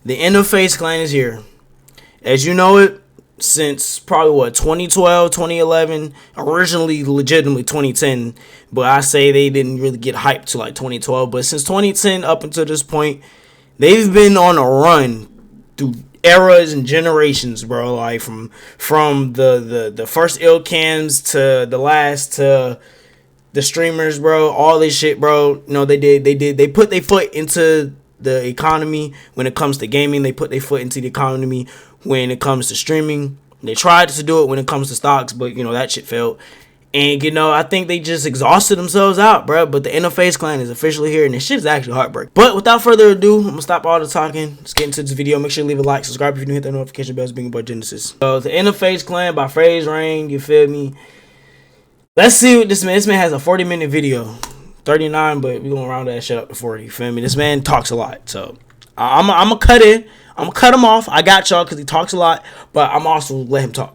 The end of FaZe Clan is here. As you know it, since probably 2012, 2011, originally legitimately 2010, but I say they didn't really get hyped to like 2012. But since 2010 up until this point, they've been on a run through eras and generations, bro. Like from the first ill cams to the last to the streamers, bro. All this shit, bro. You know, they put their foot into the economy when it comes to gaming. They put their foot into the economy when it comes to streaming. They tried to do it when it comes to stocks, but you know that shit failed. And you know, I think they just exhausted themselves out, bro. But the FaZe Clan is officially here, and this shit is actually heartbreaking. But without further ado, I'm gonna stop all the talking. Let's get into this video. Make sure you leave a like, subscribe if you're new, hit that notification bell. Being about Genesis. So the FaZe Clan by FaZe Rain. You feel me? Let's see what this man. This man has a 40-minute video, 39, but we're gonna round that shit up to 40. You feel me? This man talks a lot, so I'm gonna cut in. I'm gonna cut him off. I got y'all because he talks a lot, but I'm also let him talk.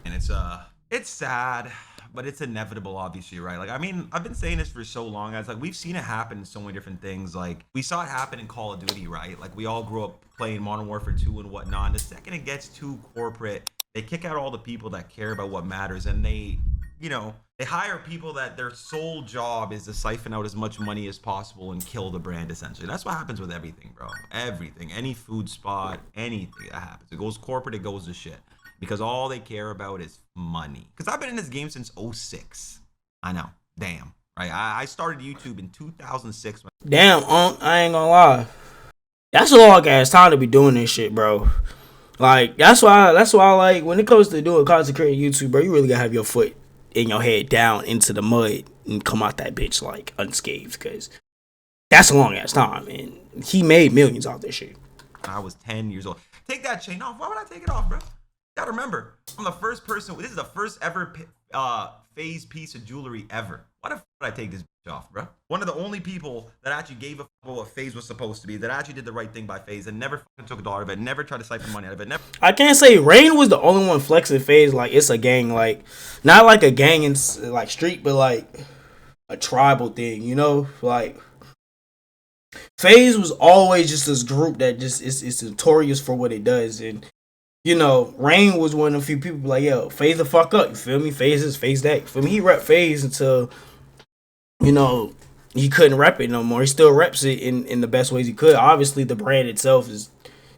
And it's sad, but it's inevitable, obviously, right? Like, I mean, I've been saying this for so long. It's like we've seen it happen in so many different things. Like, we saw it happen in Call of Duty, right? Like, we all grew up playing Modern Warfare 2 and whatnot. And the second it gets too corporate, they kick out all the people that care about what matters, and they hire people that their sole job is to siphon out as much money as possible and kill the brand, essentially. That's what happens with everything, bro. Everything. Any food spot, anything that happens. It goes corporate, it goes to shit. Because all they care about is money. Because I've been in this game since 06. I know. Damn. Right? I started YouTube in 2006. Damn, I ain't gonna lie. That's a long ass time to be doing this shit, bro. Like, that's why like, when it comes to doing content creating YouTube, bro, you really gotta have your foot in your head down into the mud and come out that bitch like unscathed, because that's a long ass time, and he made millions off this shit. I was 10 years old. Take that chain off. Why would I take it off, bro? Gotta remember, I'm the first person. This is the first ever FaZe piece of jewelry ever. Why the fuck would I take this bitch off, bro? One of the only people that actually gave a fuck about what FaZe was supposed to be, that actually did the right thing by FaZe, and never fucking took a dollar of it, never tried to siphon money out of it. Never. I can't say Rain was the only one flexing FaZe like it's a gang, like not like a gang in like street, but like a tribal thing, you know? Like FaZe was always just this group that just is notorious for what it does. And you know, Rain was one of the few people like, yo, FaZe the fuck up, you feel me? FaZe is FaZe that. You feel me? He rep FaZe until, you know, he couldn't rep it no more. He still reps it in the best ways he could. Obviously, the brand itself is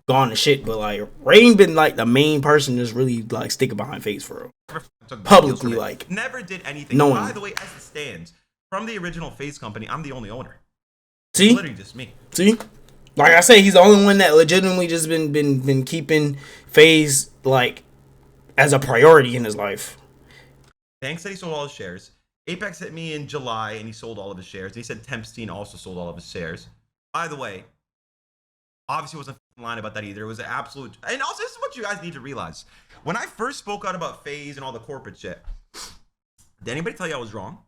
gone to shit, but like Rain been like the main person that's really like sticking behind FaZe for real. Publicly, like never did anything. No By one. the way, as it stands, from the original FaZe company, I'm the only owner. See, It's literally just me. See, like I say, he's the only one that legitimately just been keeping FaZe like as a priority in his life. Thanks that he sold all his shares. Apex hit me in July and he sold all of his shares. And he said Tempstein also sold all of his shares. By the way, obviously wasn't lying about that either. It was an absolute. And also, this is what you guys need to realize. When I first spoke out about FaZe and all the corporate shit, did anybody tell you I was wrong?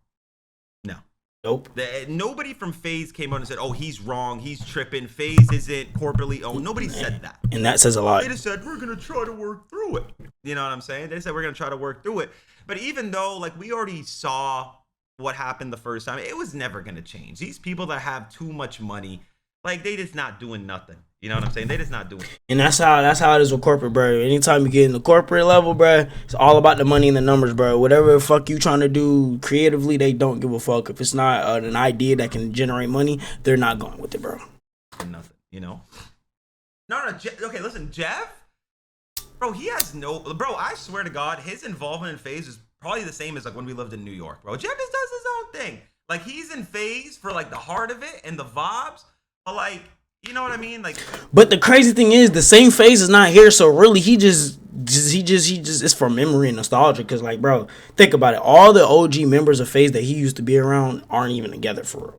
No. Nope. Nobody from FaZe came out and said, oh, he's wrong, he's tripping, FaZe isn't corporately owned. Nobody said that. And that says a lot. They just said, we're going to try to work through it. You know what I'm saying? They said, we're going to try to work through it. But even though, like, we already saw what happened the first time, it was never going to change. These people that have too much money, like, they just not doing nothing. You know what I'm saying? They just not doing it. And that's how it is with corporate, bro. Anytime you get in the corporate level, bro, it's all about the money and the numbers, bro. Whatever the fuck you trying to do creatively, they don't give a fuck. If it's not an idea that can generate money, they're not going with it, bro. Nothing, you know? No, okay, listen, Jeff, bro, he has no, bro, I swear to God, his involvement in FaZe is probably the same as like when we lived in New York, bro. Jeff just does his own thing. Like, he's in FaZe for like the heart of it and the vibes, but like, you know what I mean? Like, but the crazy thing is, the same FaZe is not here, so really he just it's for memory and nostalgia. Cause like, bro, think about it. All the OG members of FaZe that he used to be around aren't even together for real.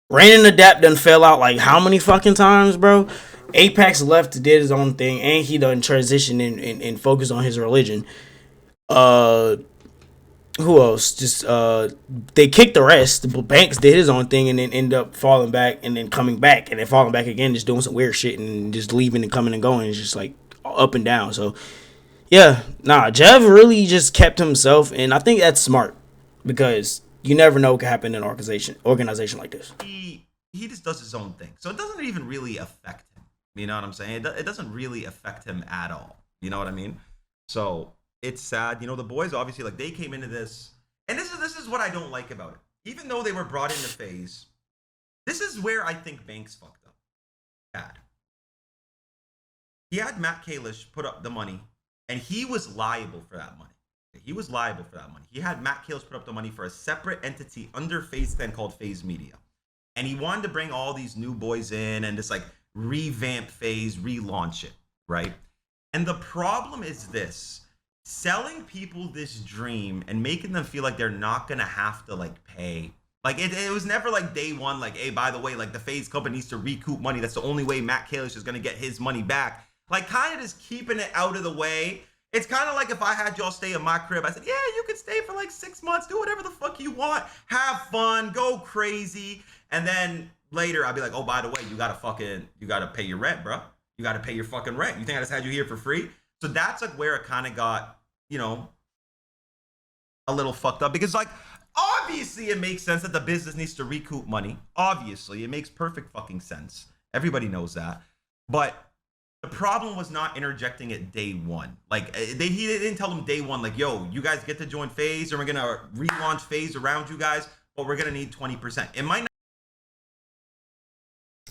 Rain and Adapt done fell out like how many fucking times, bro? Apex left, did his own thing, and he done transitioned and focused on his religion. Who else? Just they kicked the rest. Banks did his own thing and then ended up falling back and then coming back and then falling back again, just doing some weird shit and just leaving and coming and going. It's just like up and down. So yeah, Jeff really just kept himself, and I think that's smart because you never know what can happen in an organization like this. He he just does his own thing. So it doesn't even really affect him. You know what I'm saying? It doesn't really affect him at all. You know what I mean? So it's sad. You know, the boys obviously like they came into this, and this is what I don't like about it. Even though they were brought into FaZe, this is where I think Banks fucked up. Bad. He had Matt Kalish put up the money, and he was liable for that money. He was liable for that money. He had Matt Kalish put up the money for a separate entity under FaZe 10 called FaZe Media. And he wanted to bring all these new boys in and just like revamp FaZe, relaunch it, right? And the problem is this. Selling people this dream and making them feel like they're not going to have to like pay. Like it was never like day one, like, hey, by the way, like the FaZe company needs to recoup money. That's the only way Matt Kalish is going to get his money back. Like kind of just keeping it out of the way. It's kind of like if I had y'all stay in my crib. I said, yeah, you can stay for like 6 months. Do whatever the fuck you want. Have fun. Go crazy. And then later I'll be like, oh, by the way, you got to pay your rent, bro. You got to pay your fucking rent. You think I just had you here for free? So that's like where it kind of got, you know, a little fucked up. Because like, obviously it makes sense that the business needs to recoup money. Obviously. It makes perfect fucking sense. Everybody knows that. But the problem was not interjecting it day one. Like he didn't tell them day one, like, yo, you guys get to join FaZe, and we're gonna relaunch FaZe around you guys, but we're gonna need 20%. It might not.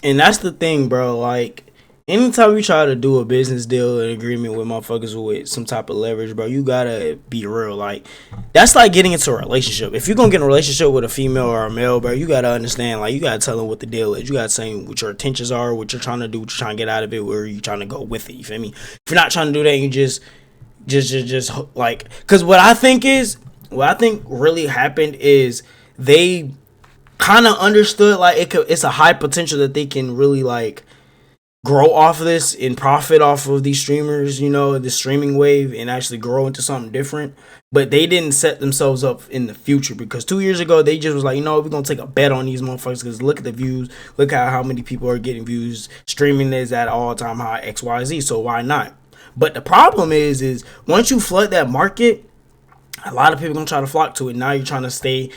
And that's the thing, bro. Like, anytime you try to do a business deal, an agreement with motherfuckers with some type of leverage, bro, you gotta be real. Like, that's like getting into a relationship. If you're gonna get in a relationship with a female or a male, bro, you gotta understand, like, you gotta tell them what the deal is. You gotta say what your intentions are, what you're trying to do, what you're trying to get out of it, where you're trying to go with it. You feel me? If you're not trying to do that, you just like, because what I think really happened is they kind of understood, like, it's a high potential that they can really, like, grow off of this and profit off of these streamers, you know, the streaming wave, and actually grow into something different. But they didn't set themselves up in the future, because 2 years ago they just was like, you know, we're gonna take a bet on these motherfuckers, because look at the views, look at how many people are getting views, streaming is at all-time high, XYZ, so why not? But the problem is once you flood that market, a lot of people gonna try to flock to it. Now you're trying to stay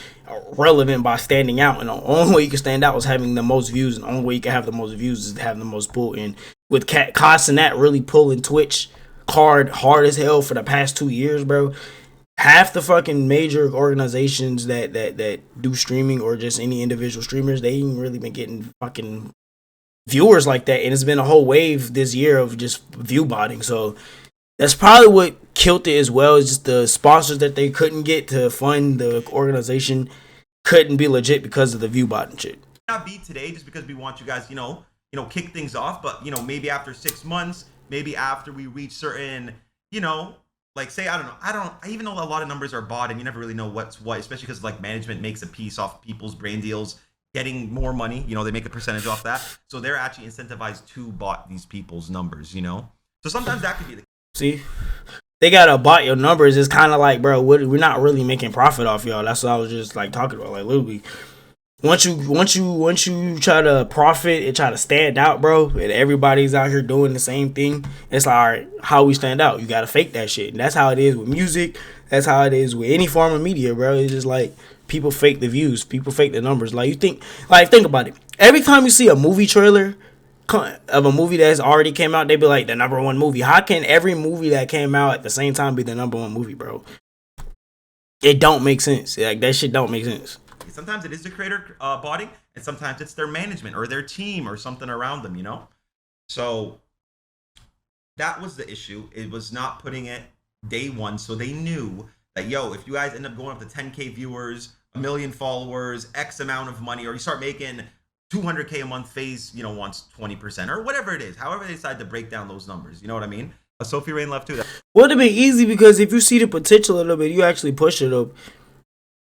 relevant by standing out, and the only way you can stand out is having the most views, and the only way you can have the most views is having the most pull. And with Cost and that really pulling Twitch hard as hell for the past 2 years, bro, half the fucking major organizations that do streaming, or just any individual streamers, they ain't really been getting fucking viewers like that. And it's been a whole wave this year of just view botting. So that's probably what killed it as well, is just the sponsors that they couldn't get to fund the organization couldn't be legit because of the view bot and shit. Not be today just because we want you guys, you know, kick things off, but, you know, maybe after 6 months, maybe after we reach certain, you know, like, say, I even know a lot of numbers are bought, and you never really know what's what, especially because like management makes a piece off people's brand deals, getting more money, you know, they make a percentage off that. So they're actually incentivized to bot these people's numbers, you know? So sometimes that could be the See, they gotta bot your numbers. It's kind of like, bro, we're not really making profit off y'all. That's what I was just like talking about. Like, literally, once you try to profit and try to stand out, bro, and everybody's out here doing the same thing, it's like, all right, how we stand out? You gotta fake that shit, and that's how it is with music. That's how it is with any form of media, bro. It's just like people fake the views, people fake the numbers. Like, think about it. Every time you see a movie trailer of a movie that's already came out, they be like, the number one movie. How can every movie that came out at the same time be the number one movie, bro? It don't make sense. Like, that shit don't make sense. Sometimes it is the creator botting, and sometimes it's their management or their team or something around them, you know? So that was the issue. It was not putting it day one, so they knew that, yo, if you guys end up going up to 10K viewers, 1 million followers, X amount of money, or you start making 200K a month, FaZe, you know, wants 20% or whatever it is. However they decide to break down those numbers. You know what I mean? Sophie Rain left too. Well, it'd be easy, because if you see the potential a little bit, you actually push it up.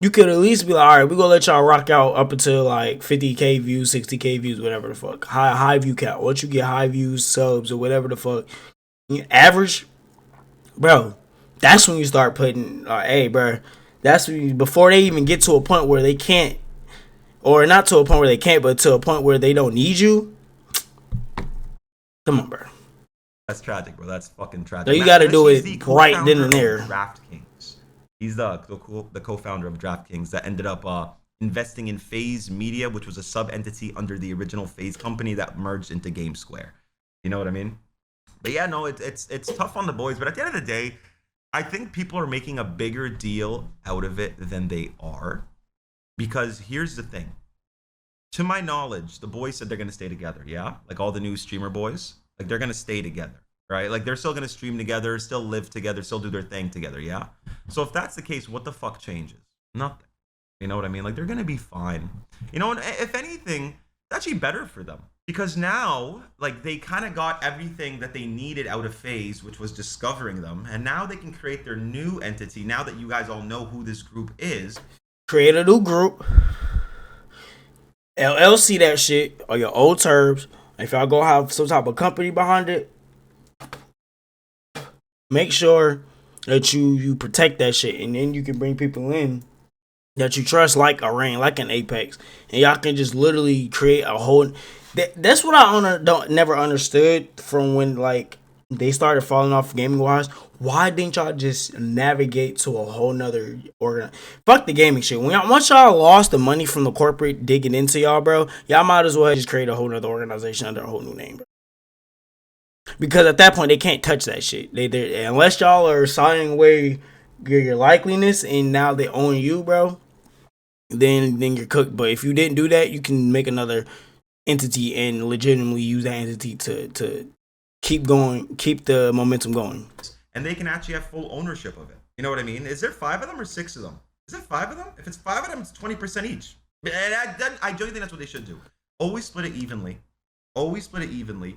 You could at least be like, all right, we're going to let y'all rock out up until like 50K views, 60K views, whatever the fuck. High view count. Once you get high views, subs, or whatever the fuck, average, bro, that's when you start putting, hey, bro, that's when before they even get to a point where they can't, or not to a point where they can't, but to a point where they don't need you. Come on, bro. That's tragic, bro. That's fucking tragic. So you got to do it right then and there. DraftKings. He's the co-founder of DraftKings that ended up investing in FAZE Media, which was a sub-entity under the original FAZE company that merged into Game Square. You know what I mean? But yeah, no, it's tough on the boys. But at the end of the day, I think people are making a bigger deal out of it than they are. Because here's the thing. To my knowledge, the boys said they're going to stay together, yeah? Like all the new streamer boys, like they're going to stay together, right? Like they're still going to stream together, still live together, still do their thing together, yeah? So if that's the case, what the fuck changes? Nothing. You know what I mean? Like they're going to be fine. You know, and if anything, it's actually better for them. Because now, like they kind of got everything that they needed out of FaZe, which was discovering them. And now they can create their new entity, now that you guys all know who this group is. Create a new group. LLC that shit, or your old terms. If y'all gonna have some type of company behind it, make sure that you protect that shit, and then you can bring people in that you trust, like a Reign, like an Apex, and y'all can just literally create a whole. That's what I never understood from when like they started falling off gaming wise. Why didn't y'all just navigate to a whole nother organ? Fuck the gaming shit. Once y'all lost the money from the corporate digging into y'all, bro, y'all might as well just create a whole nother organization under a whole new name, bro. Because at that point they can't touch that shit. They unless y'all are signing away your likeliness and now they own you, bro. Then you're cooked. But if you didn't do that, you can make another entity and legitimately use that entity to keep going, keep the momentum going. And they can actually have full ownership of it. You know what I mean? Is there 5 of them or 6 of them? Is it 5 of them? If it's 5 of them, it's 20% each. And I don't think that's what they should do. Always split it evenly. Always split it evenly.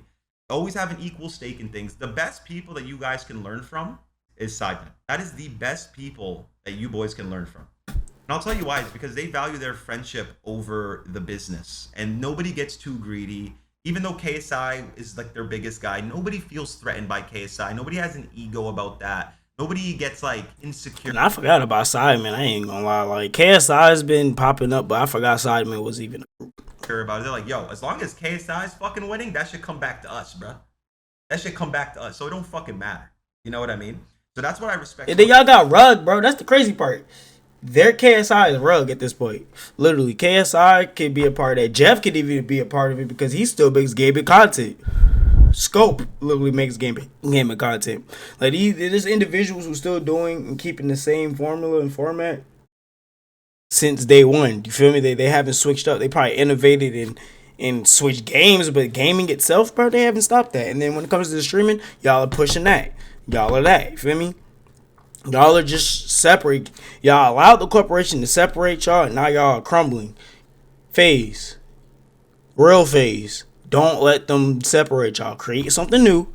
Always have an equal stake in things. The best people that you guys can learn from is Sidemen. That is the best people that you boys can learn from. And I'll tell you why. It's because they value their friendship over the business. And nobody gets too greedy. Even though KSI is like their biggest guy, nobody feels threatened by KSI. Nobody has an ego about that. Nobody gets like insecure. And I forgot about Sidemen. I ain't gonna lie. Like KSI has been popping up, but I forgot Sidemen was even a group. About it. They're like, yo, as long as KSI is fucking winning, that should come back to us, bro. That should come back to us. So it don't fucking matter. You know what I mean? So that's what I respect. And then y'all got Rug, bro. That's the crazy part. Their KSI is Rug at this point. Literally, KSI could be a part of that. Jeff could even be a part of it because he still makes gaming content. Scope literally makes gaming content. Like there's individuals who still doing and keeping the same formula and format since day one. You feel me? They haven't switched up. They probably innovated and switched games, but gaming itself, bro, they haven't stopped that. And then when it comes to the streaming, y'all are pushing that. Y'all are that. You feel me? Y'all are just separate. Y'all allowed the corporation to separate y'all, and now y'all are crumbling. FaZe. Real FaZe. Don't let them separate y'all. Create something new.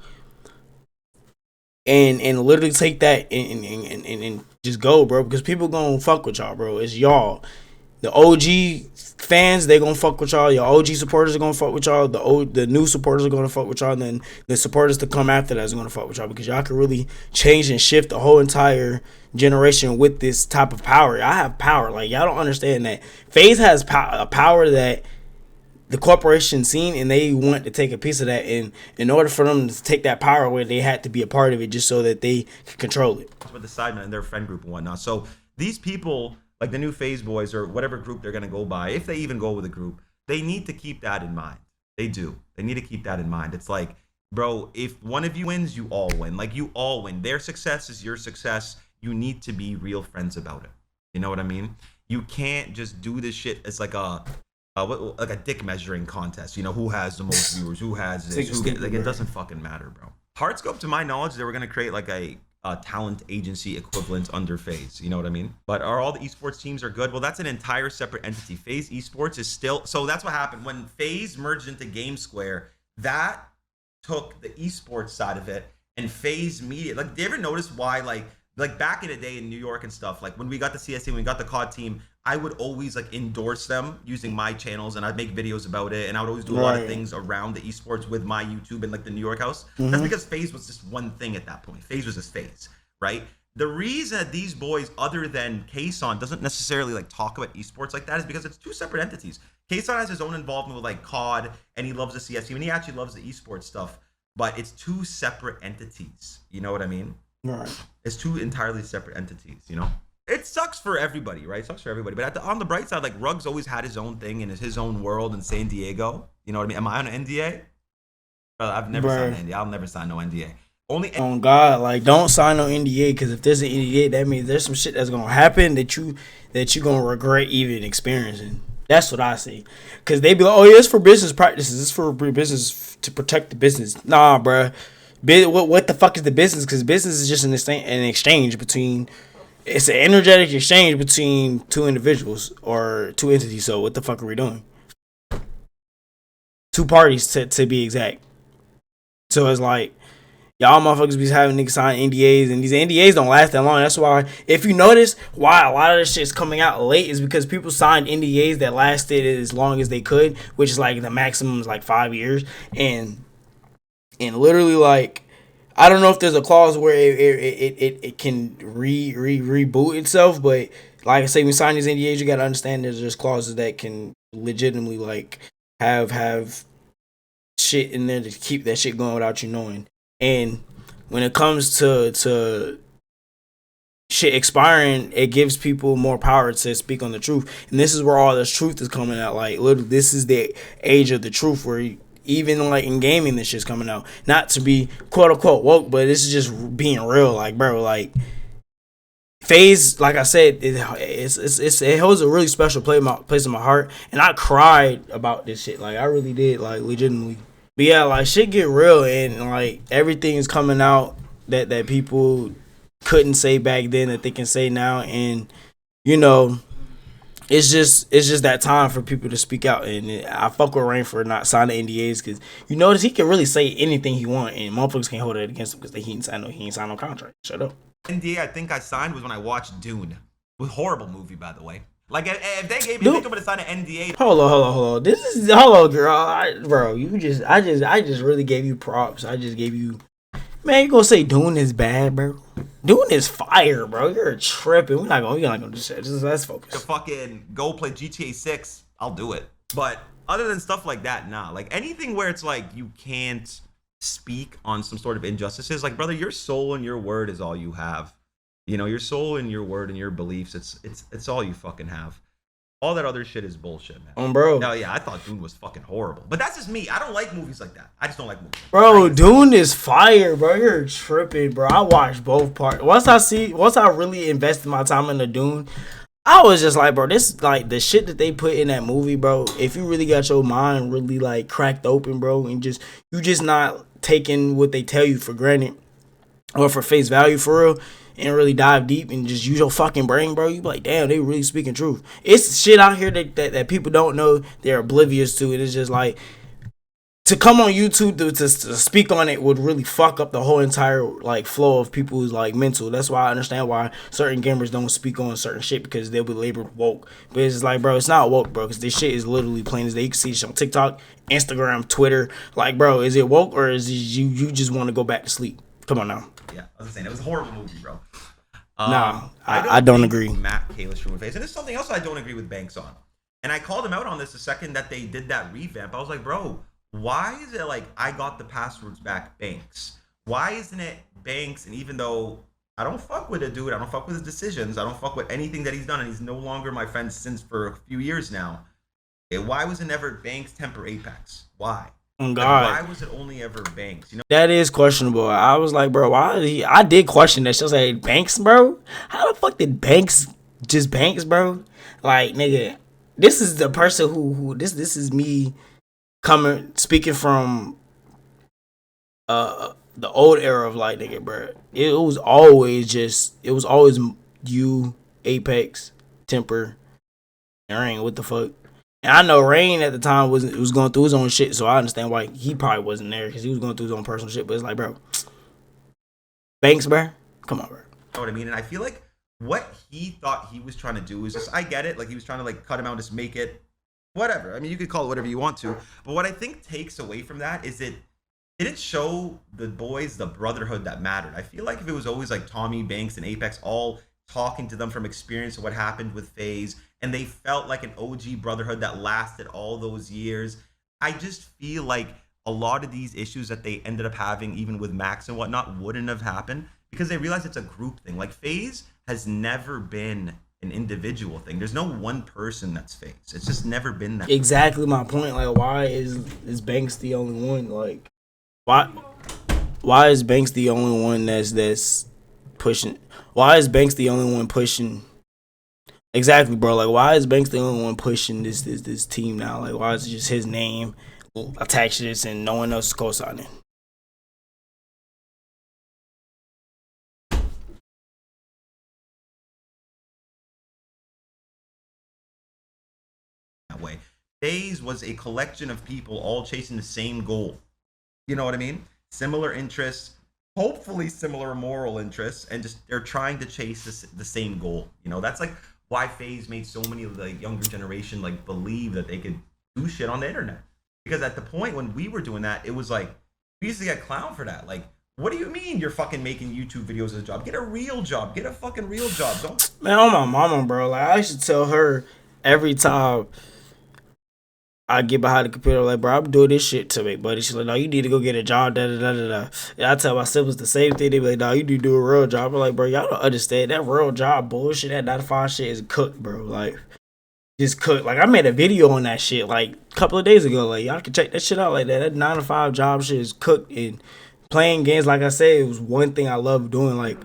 And literally take that and just go, bro. Because people gonna fuck with y'all, bro. It's y'all. The OG fans, they gonna fuck with y'all. Your OG supporters are gonna fuck with y'all. The new supporters are gonna fuck with y'all. And then the supporters to come after that is gonna fuck with y'all. Because y'all can really change and shift the whole entire generation with this type of power. I have power. Like, y'all don't understand that. FaZe has a power that the corporation seen, and they want to take a piece of that. And in order for them to take that power away, they had to be a part of it just so that they could control it. With the Sidemen and their friend group and whatnot. So these people, like the new FaZe boys or whatever group they're going to go by, if they even go with a group, they need to keep that in mind. They do. They need to keep that in mind. It's like, bro, if one of you wins, you all win. Like, you all win. Their success is your success. You need to be real friends about it. You know what I mean? You can't just do this shit as like a dick measuring contest. You know, who has the most viewers, who has this, it doesn't fucking matter, bro. Hardscope, to my knowledge, they were going to create like a talent agency equivalent under FaZe. You know what I mean? But are all the esports teams are good? Well, that's an entire separate entity. FaZe esports is still, so that's what happened when FaZe merged into Game Square. That took the esports side of it, and FaZe Media. Like, do you ever notice why like back in the day in New York and stuff, like when we got the CS team, when we got the COD team, I would always like endorse them using my channels, and I'd make videos about it, and I would always do a lot of things around the esports with my YouTube and like the New York house. Mm-hmm. That's because FaZe was just one thing at that point. FaZe was just FaZe, right? The reason that these boys, other than Kason, doesn't necessarily like talk about esports like that is because it's two separate entities. Kason has his own involvement with like COD, and he loves the CS team, and he actually loves the esports stuff, but it's two separate entities. You know what I mean? Right. It's two entirely separate entities, you know? it sucks for everybody, right? It sucks for everybody. But on the bright side, like Ruggs always had his own thing and his own world in San Diego. You know what I mean? Am I on an NDA? I've never signed Bruh. an NDA. I'll never sign no NDA. Only On God, like don't sign no NDA because if there's an NDA, that means there's some shit that's gonna happen that you gonna regret even experiencing. That's what I see. Cause they be like, oh yeah, it's for business practices. It's for business to protect the business. Nah, bruh. What the fuck is the business? Because business is just an exchange between. It's an energetic exchange between two individuals or two entities. So what the fuck are we doing? Two parties to be exact. So it's like y'all motherfuckers be having niggas sign NDAs, and these NDAs don't last that long. That's why, if you notice, why a lot of this shit's coming out late is because people signed NDAs that lasted as long as they could, which is like the maximum is like 5 years, and literally like I don't know if there's a clause where it can reboot itself, but like I say, when you sign these NDAs, you gotta understand there's just clauses that can legitimately like have shit in there to keep that shit going without you knowing. And when it comes to shit expiring, it gives people more power to speak on the truth. And this is where all this truth is coming out. Like literally, this is the age of the truth where even like in gaming, this shit's coming out. Not to be quote unquote woke, but this is just being real. Like bro, like FAZE, like I said, it holds a really special place in my heart, and I cried about this shit. Like I really did, like legitimately. But yeah, like shit get real, and like everything is coming out that people couldn't say back then that they can say now, and you know, it's just that time for people to speak out. And I fuck with Rain for not signing NDAs because you notice he can really say anything he want, and motherfuckers can't hold it against him because he ain't signed no contract. Shut up. NDA I think I signed was when I watched Dune. It was a horrible movie, by the way. Like if they gave me, if they told me to sign an NDA. Hold on. This is hello, girl. Bro, I just really gave you props. I just gave you, man. You gonna say Dune is bad, bro? Dune is fire, bro. You're tripping. We're not gonna do shit. Just let's focus. To fucking go play GTA 6, I'll do it. But other than stuff like that, nah. Like anything where it's like you can't speak on some sort of injustices, like brother, your soul and your word is all you have. You know, your soul and your word and your beliefs, it's all you fucking have. All that other shit is bullshit, man. Bro. No, yeah, I thought Dune was fucking horrible. But that's just me. I don't like movies like that. I just don't like movies. Bro, Dune is fire, bro. You're tripping, bro. I watched both parts. Once I really invested my time in the Dune, I was just like, bro, this like the shit that they put in that movie, bro. If you really got your mind really like cracked open, bro, and you just not taking what they tell you for granted or for face value for real, and really dive deep and just use your fucking brain, bro, you be like, damn, they really speaking truth. It's shit out here that people don't know, they're oblivious to. It is just like, to come on YouTube to speak on it would really fuck up the whole entire like flow of people's like mental. That's why I understand why certain gamers don't speak on certain shit, because they'll be labeled woke. But it's just like, bro, it's not woke, bro, because this shit is literally plain as day. You can see this on TikTok, Instagram, Twitter. Like, bro, is it woke or is it you just want to go back to sleep? Come on now. Yeah, I was saying it was a horrible movie, bro. Nah, I don't agree. Matt Kalish from FAZE, and there's something else I don't agree with Banks on. And I called him out on this the second that they did that revamp. I was like, bro, why is it like I got the passwords back, Banks? Why isn't it Banks? And even though I don't fuck with the dude, I don't fuck with his decisions, I don't fuck with anything that he's done, and he's no longer my friend since for a few years now. Why was it never Banks, Temper, Apex? Why? Oh God. Like, why was it only ever Banks? You know, that is questionable. I was like, bro, why? I did question that. She was like, Banks, bro. How the fuck did Banks just Banks, bro? Like, nigga, this is the person who this is me speaking from the old era of like, nigga, bro. It was always you, Apex, Temper, and Rain. What the fuck? And I know Rain at the time was going through his own shit, so I understand why he probably wasn't there, because he was going through his own personal shit. But it's like, bro, Banks, bro, come on, bro. You know what I mean? And I feel like what he thought he was trying to do is just, I get it, like he was trying to like cut him out, just make it whatever. I mean, you could call it whatever you want to, but what I think takes away from that is it didn't show the boys the brotherhood that mattered. I feel like if it was always like Tommy, Banks, and Apex all talking to them from experience of what happened with FAZE, and they felt like an OG brotherhood that lasted all those years, I just feel like a lot of these issues that they ended up having, even with Max and whatnot, wouldn't have happened because they realized it's a group thing. Like FAZE has never been an individual thing. There's no one person that's FaZe. It's just never been that. Exactly my point. Like, why is Banks the only one? Like, why why is Banks the only one that's pushing? Why is Banks the only one pushing? Exactly, bro. Like, why is Banks the only one pushing this team now? Like, why is it just his name attached to this and no one else is co-signing? That way. FaZe was a collection of people all chasing the same goal. You know what I mean? Similar interests, hopefully similar moral interests, and just they're trying to chase the same goal. You know, that's like why FaZe made so many of the younger generation like believe that they could do shit on the internet. Because at the point when we were doing that, it was like we used to get clowned for that. Like, what do you mean you're fucking making YouTube videos as a job? Get a real job. Get a fucking real job. Don't. Man, oh my mama, bro. Like, I should tell her every time I get behind the computer, like, bro, I'm doing this shit to make money. She's like, no, you need to go get a job, da da da da da. And I tell my siblings the same thing. They be like, no, you need to do a real job. I'm like, bro, y'all don't understand. That real job bullshit, that 9 to 5 shit is cooked, bro. Like, just cooked. Like, I made a video on that shit, like, a couple of days ago. Like, y'all can check that shit out like that. That 9 to 5 job shit is cooked. And playing games, like I said, it was one thing I love doing. Like,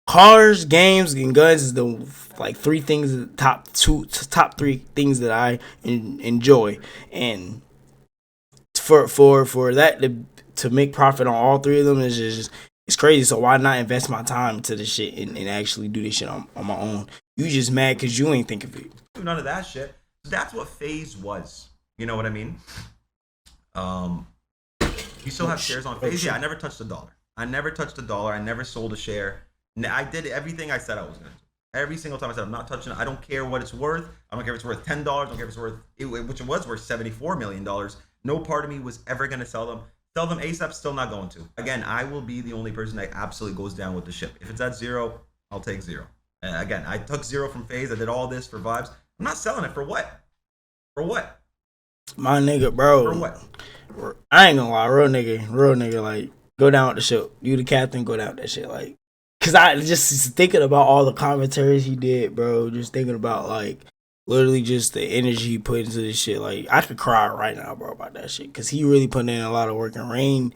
cars, games, and guns is the like three things, top three things that I enjoy, and for that to make profit on all three of them is just it's crazy. So why not invest my time into this shit and actually do this shit on my own? You just mad because you ain't think of it. None of that shit. That's what FaZe was. You know what I mean? You still have shares on FaZe? Yeah, I never touched a dollar. I never sold a share. I did everything I said I was going to do. Every single time I said I'm not touching it. I don't care what it's worth. I don't care if it's worth $10. I don't care if it's worth, which it was worth $74 million. No part of me was ever going to sell them. Sell them ASAP, still not going to. Again, I will be the only person that absolutely goes down with the ship. If it's at 0, I'll take 0. Again, I took 0 from FaZe. I did all this for vibes. I'm not selling it for what? For what? My nigga, bro. For what? I ain't gonna lie, real nigga, like, go down with the ship. You the captain, go down with that shit, like. Cause I just thinking about all the commentaries he did, bro. Just thinking about like literally just the energy he put into this shit. Like I could cry right now, bro, about that shit. Cause he really put in a lot of work. And Rain,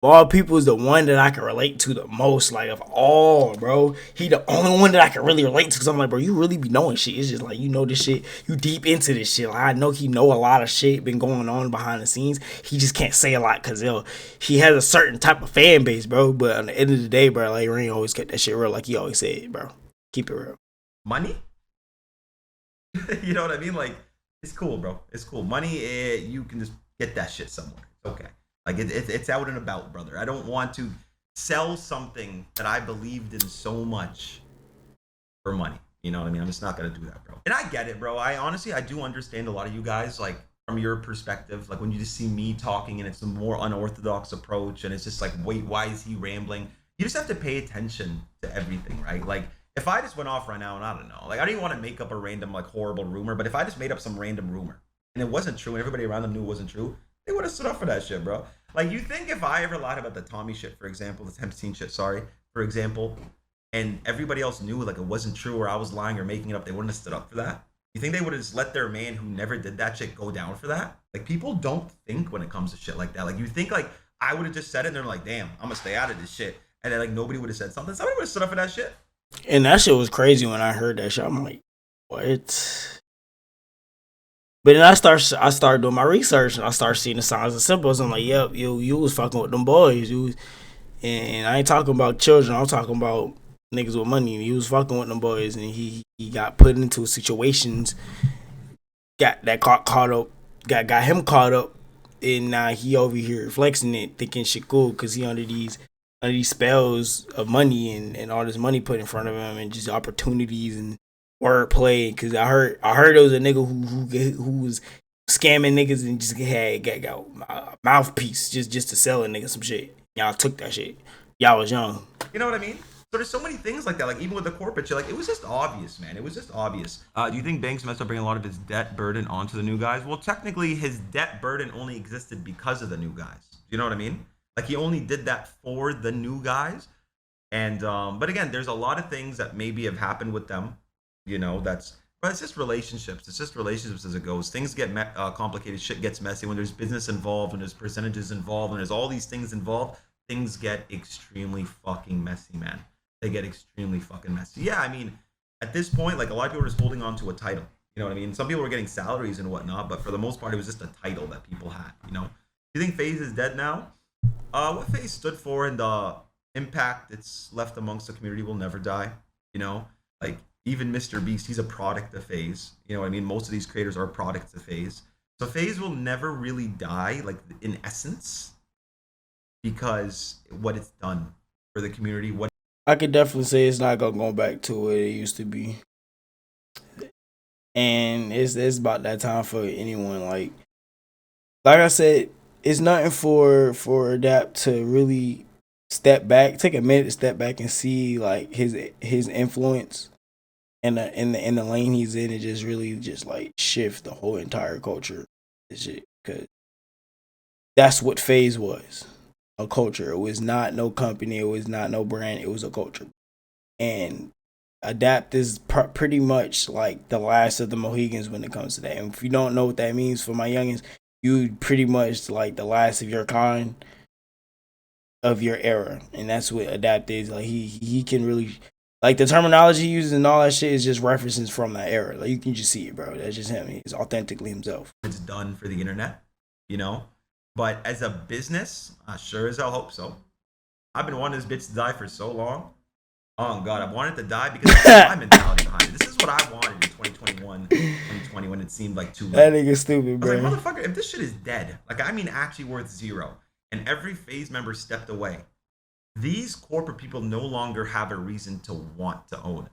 of all people, is the one that I can relate to the most. Like of all, bro, he the only one that I can really relate to. Cause I'm like, bro, you really be knowing shit. It's just like you know this shit. You deep into this shit. Like I know he know a lot of shit been going on behind the scenes. He just can't say a lot cause he has a certain type of fan base, bro. But on the end of the day, bro, like Rain always kept that shit real. Like he always said, bro, keep it real. Money. You know what I mean? Like it's cool, bro. It's cool. Money, you can just get that shit somewhere. It's okay. Like it's out and about, brother. I don't want to sell something that I believed in so much for money. You know what I mean? I'm just not gonna do that, bro. And I get it, bro. I honestly do understand a lot of you guys, like from your perspective, like when you just see me talking and it's a more unorthodox approach, and it's just like, wait, why is he rambling? You just have to pay attention to everything, right? Like if I just went off right now and I don't know, like I don't even want to make up a random like horrible rumor, but if I just made up some random rumor and it wasn't true and everybody around them knew it wasn't true, they would have stood up for that shit, bro. Like, you think if I ever lied about the Tommy shit, for example, the Tempting shit, sorry, for example, and everybody else knew, like, it wasn't true or I was lying or making it up, they wouldn't have stood up for that? You think they would have just let their man who never did that shit go down for that? Like, people don't think when it comes to shit like that. Like, you think, like, I would have just said it and they're like, damn, I'm gonna stay out of this shit. And then, like, nobody would have said something. Somebody would have stood up for that shit. And that shit was crazy when I heard that shit. I'm like, what? But then I start doing my research and I start seeing the signs and symbols. I'm like, yep, you was fucking with them boys. And I ain't talking about children. I'm talking about niggas with money. He was fucking with them boys, and he got put into situations, got caught up, got him caught up, and now he over here flexing it, thinking shit cool because he under these spells of money and all this money put in front of him and just opportunities and wordplay. Because I heard there was a nigga who was scamming niggas and just got a mouthpiece just to sell a nigga some shit. Y'all took that shit. Y'all was young. You know what I mean? So there's so many things like that. Like even with the corporate shit, like it was just obvious, man. It was just obvious. Do you think Banks messed up bringing a lot of his debt burden onto the new guys? Well, technically, his debt burden only existed because of the new guys. You know what I mean? Like he only did that for the new guys. And but again, there's a lot of things that maybe have happened with them, that's but it's just relationships. It's just relationships as it goes. Things get complicated. Shit gets messy when there's business involved, when there's percentages involved, when there's all these things involved. Things get extremely fucking messy, man. They get extremely fucking messy. Yeah, I mean, at this point, like a lot of people are just holding on to a title. You know what I mean? Some people were getting salaries and whatnot, but for the most part, it was just a title that people had. You think FaZe is dead now? What FaZe stood for and the impact it's left amongst the community will never die. Like even Mr. Beast, he's a product of FaZe. You know what I mean? Most of these creators are products of FaZe. So FaZe will never really die, like in essence, because what it's done for the community. What I could definitely say it's not gonna go back to what it used to be, and it's about that time for anyone. Like I said, it's nothing for Adapt to really step back, take a minute to step back and see like his influence in the lane he's in, and just really just like shift the whole entire culture. Because that's what FaZe was, a culture. It was not no company. It was not no brand. It was a culture. And Adapt is pretty much like the last of the Mohegans when it comes to that. And if you don't know what that means for my youngins, you pretty much like the last of your kind, of your era. And that's what Adapt is. Like he can really, like the terminology he uses and all that shit is just references from that era. Like you can just see it, bro. That's just him. He's authentically himself. it's done for the internet, you know. But as a business, I sure as hell hope so. I've been wanting this bitch to die for so long. Oh God, I wanted to die because that's my mentality behind it. This is what I wanted in 2021, 2020 when it seemed like too late. That nigga stupid, I was bro. like, motherfucker, if this shit is dead, like I mean actually worth zero, and every FaZe member stepped away, these corporate people no longer have a reason to want to own it.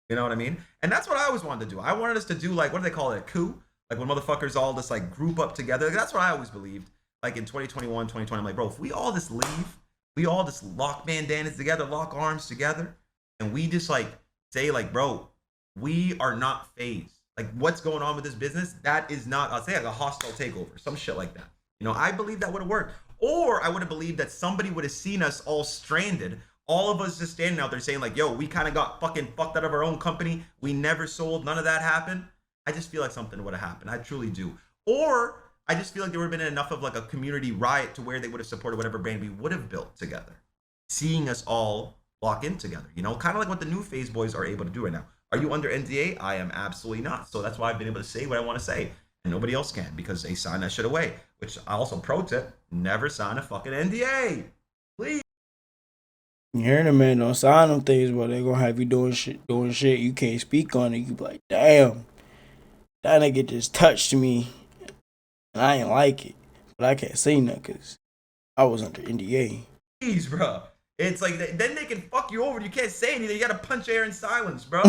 You know what I mean? And that's what I always wanted to do. I wanted us to do like, what do they call it, a coup? Like when motherfuckers all just like group up together. Like, that's what I always believed. Like in 2021, 2020, I'm like, bro, if we all just leave, we all just lock bandanas together, lock arms together, and we just like say like, bro, we are not FaZe. Like what's going on with this business? That is not, I'll say like a hostile takeover, some shit like that. I believe that would have worked. Or I would have believed that somebody would have seen us all stranded, all of us just standing out there saying like, yo, we kind of got fucking fucked out of our own company. We never sold. None of that happened. I just feel like something would have happened. I truly do. Or I just feel like there would have been enough of like a community riot to where they would have supported whatever brand we would have built together. Seeing us all lock in together, kind of like what the new FaZe boys are able to do right now. Are you under NDA? I am absolutely not. So that's why I've been able to say what I want to say. And nobody else can because they signed that shit away. Which I also pro tip, never sign a fucking NDA. Please. You hearing them, man? Don't sign them things, but they gonna have you doing shit you can't speak on it. You be like, damn, that nigga just touched me, and I ain't like it, but I can't say nothing because I was under NDA. Please, bro. It's like then they can fuck you over. You can't say anything. You gotta punch air in silence, bro.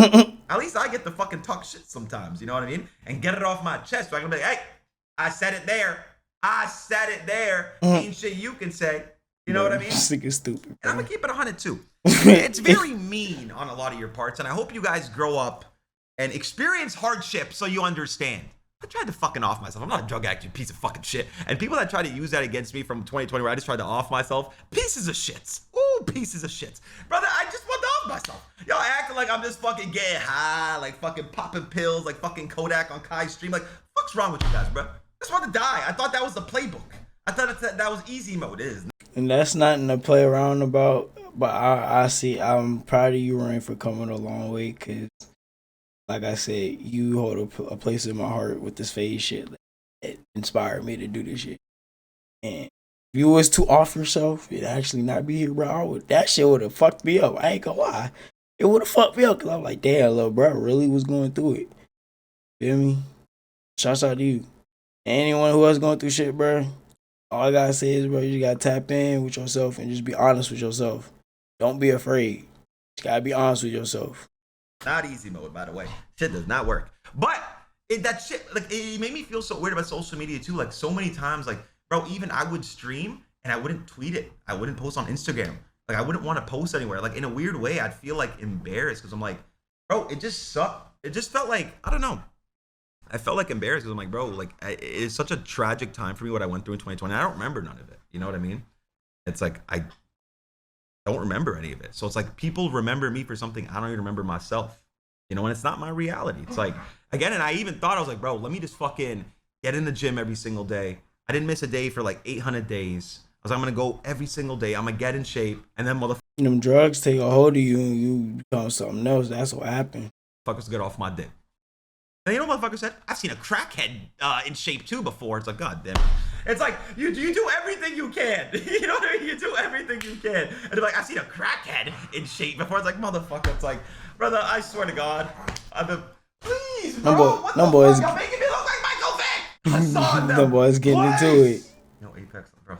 At least I get to fucking talk shit sometimes. You know what I mean? And get it off my chest. So I can be like, hey, I said it there. I said it there. Ain't shit you can say. You know what I mean? This nigga's stupid. Bro. And I'm gonna keep it 100 too. It's very mean on a lot of your parts, and I hope you guys grow up and experience hardship so you understand. I tried to fucking off myself. I'm not a drug addict, you piece of fucking shit. And people that try to use that against me from 2020 where I just tried to off myself, pieces of shits. Ooh, pieces of shits. Brother, I just want to off myself. Y'all acting like I'm just fucking getting high, like fucking popping pills, like fucking Kodak on Kai's stream. Like, what's wrong with you guys, bro? I just want to die. I thought that was the playbook. I thought that was easy mode. It is. And that's nothing to play around about. But I'm proud of you, Rain, for coming a long way. Because, like I said, you hold a place in my heart with this FaZe shit. It inspired me to do this shit. And if you was to off yourself and actually not be here, bro, that shit would have fucked me up. I ain't gonna lie. It would have fucked me up. Because I'm like, damn, little bro really was going through it. Feel me? Shouts out to you. And anyone who else going through shit, bro. All I gotta say is, bro, you gotta tap in with yourself and just be honest with yourself. Don't be afraid. You gotta be honest with yourself. Not easy mode, by the way. Shit does not work. But that shit, like, it made me feel so weird about social media too. Like, so many times, like, bro, even I would stream and I wouldn't tweet it. I wouldn't post on Instagram. Like, I wouldn't want to post anywhere. Like, in a weird way, I'd feel like embarrassed because I'm like, bro, it just sucked. It just felt like, I don't know. I felt like embarrassed because I'm like, bro, like it's such a tragic time for me what I went through in 2020. I don't remember none of it. You know what I mean? It's like don't remember any of it. So it's like people remember me for something I don't even remember myself. You know, and it's not my reality. It's like, again, and I even thought, I was like, bro, let me just fucking get in the gym every single day. I didn't miss a day for like 800 days. I was like, I'm gonna go every single day. I'm gonna get in shape, and then Them drugs take a hold of you and you become something else. That's what happened. motherfuckers get off my dick. And you know what motherfucker said? I've seen a crackhead in shape too before. It's like, God damn it. It's like, you do everything you can. You know what I mean? You do everything you can. And they're like, I've seen a crackhead in shape before. It's like, motherfucker. It's like, brother, I swear to God. Please, bro. What the fuck? You're making me look like Michael Vick. I saw them. Them boys getting into it. You know, Apex, bro.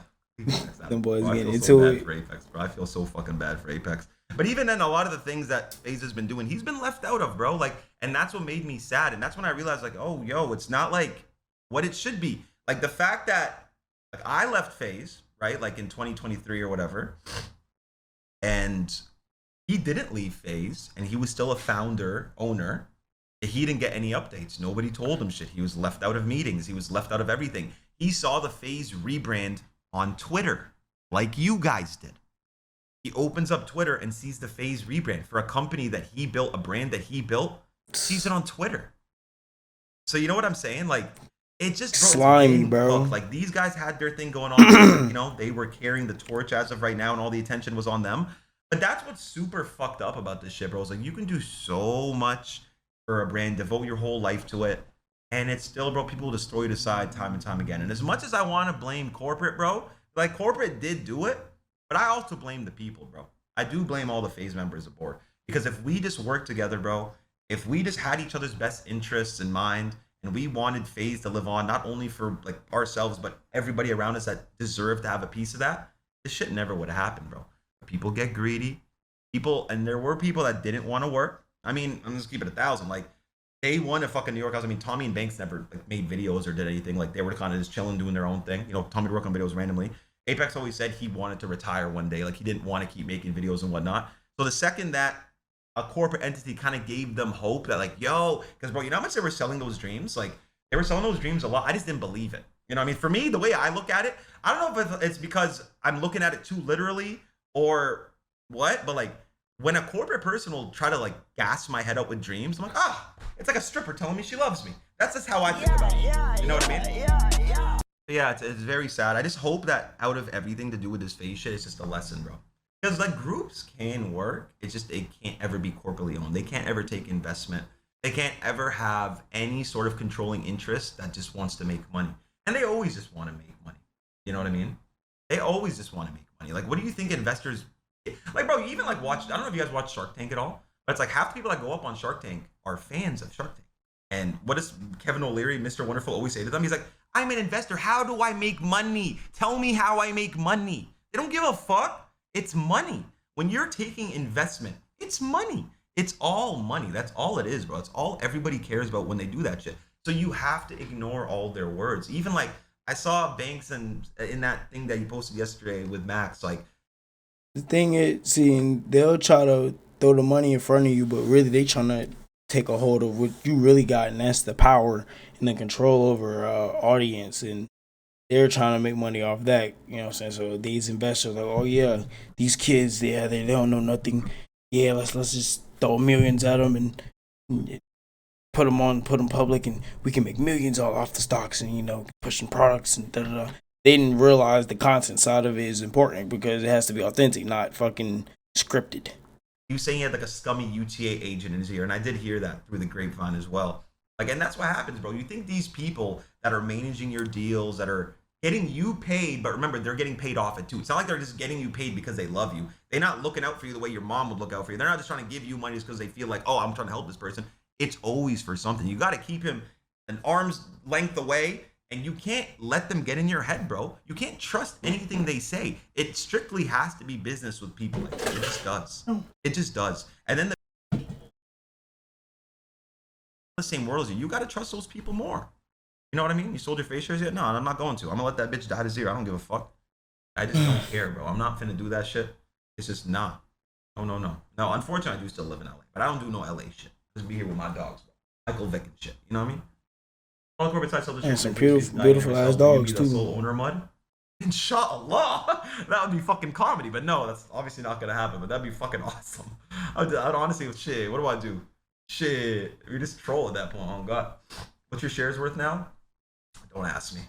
Them boys bro, getting into so it. it. For Apex, bro. I feel so fucking bad for Apex. But even then, a lot of the things that FaZe has been doing, he's been left out of, bro. Like, and that's what made me sad. And that's when I realized, like, oh, yo, it's not like what it should be. Like the fact that, like, I left FaZe, right, like in 2023 or whatever, and he didn't leave FaZe, and he was still a founder, owner. He didn't get any updates. Nobody told him shit. He was left out of meetings. He was left out of everything. He saw the FaZe rebrand on Twitter, like you guys did. He opens up Twitter and sees the FaZe rebrand for a company that he built, a brand that he built, sees it on Twitter. So you know what I'm saying? Like, it just, bro, slimy, bro. Like, these guys had their thing going on. You know, they were carrying the torch as of right now, and all the attention was on them. But that's what's super fucked up about this shit, bro. It's like, you can do so much for a brand, devote your whole life to it, and it's still, bro, people just throw you aside time and time again. And as much as I want to blame corporate, bro, like, corporate did do it, but I also blame the people, bro. I do blame all the FaZe members aboard. Because if we just worked together, bro, if we just had each other's best interests in mind, and we wanted FaZe to live on, not only for like ourselves, but everybody around us that deserved to have a piece of that, this shit never would have happened, bro. People get greedy. And there were people that didn't want to work. I mean, I'm just keep it 1,000. Like, day one of fucking New York House, I mean, Tommy and Banks never like made videos or did anything. Like, they were kind of just chilling, doing their own thing. You know, Tommy would work on videos randomly. Apex always said he wanted to retire one day. Like, he didn't want to keep making videos and whatnot. So the second that a corporate entity kind of gave them hope that, like, yo, because, bro, you know how much they were selling those dreams? Like, they were selling those dreams a lot. I just didn't believe it. You know what I mean? For me, the way I look at it, I don't know if it's because I'm looking at it too literally or what, but, like, when a corporate person will try to, like, gas my head up with dreams, I'm like, it's like a stripper telling me she loves me. That's just how I think about it. You know what I mean? Yeah, it's very sad. I just hope that out of everything to do with this FaZe shit, it's just a lesson, bro. Because, like, groups can work. It's just they can't ever be corporately owned. They can't ever take investment. They can't ever have any sort of controlling interest that just wants to make money. And they always just want to make money. You know what I mean? They always just want to make money. Like, what do you think investors... Like, bro, you even, like, watch... I don't know if you guys watch Shark Tank at all, but it's like half the people that go up on Shark Tank are fans of Shark Tank. And what does Kevin O'Leary, Mr. Wonderful, always say to them? He's like, I'm an investor. How do I make money? Tell me how I make money. They don't give a fuck. It's money. When you're taking investment, it's money. It's all money. That's all it is, bro. It's all everybody cares about when they do that shit. So you have to ignore all their words. Even, like, I saw Banks in that thing that he posted yesterday with Max, like, the thing is, seeing they'll try to throw the money in front of you, but really they trying to take a hold of what you really got, and that's the power and the control over audience, and they're trying to make money off that. You know what I'm saying? So these investors are like, oh yeah, these kids, yeah, they don't know nothing. Yeah, let's just throw millions at them and put them public, and we can make millions all off the stocks, and, you know, pushing products and da da da. They didn't realize the content side of it is important because it has to be authentic, not fucking scripted. You saying he had like a scummy UTA agent in his ear, and I did hear that through the grapevine as well. Like, and that's what happens, bro. You think these people that are managing your deals, that are getting you paid, but remember, they're getting paid off it too. It's not like they're just getting you paid because they love you. They're not looking out for you the way your mom would look out for you. They're not just trying to give you money just because they feel like, oh, I'm trying to help this person. It's always for something. You got to keep him an arm's length away. And you can't let them get in your head, bro. You can't trust anything they say. It strictly has to be business with people like that. It just does. It just does. And then the same world as you got to trust those people more. You know what I mean? You sold your FaZe shares yet? No, I'm not going to. I'm going to let that bitch die to zero. I don't give a fuck. I just don't care, bro. I'm not finna do that shit. It's just not. No. No, unfortunately, I do still live in LA. But I don't do no LA shit. Just be here with my dogs, bro. Michael Vick and shit. You know what I mean? All corporate sites sell the and some beautiful ass dogs too. Sole owner mud. Inshallah. That would be fucking comedy. But no, that's obviously not gonna happen. But that'd be fucking awesome. I'd honestly, shit. What do I do? Shit, we just troll at that point. Oh God, what's your shares worth now? Don't ask me.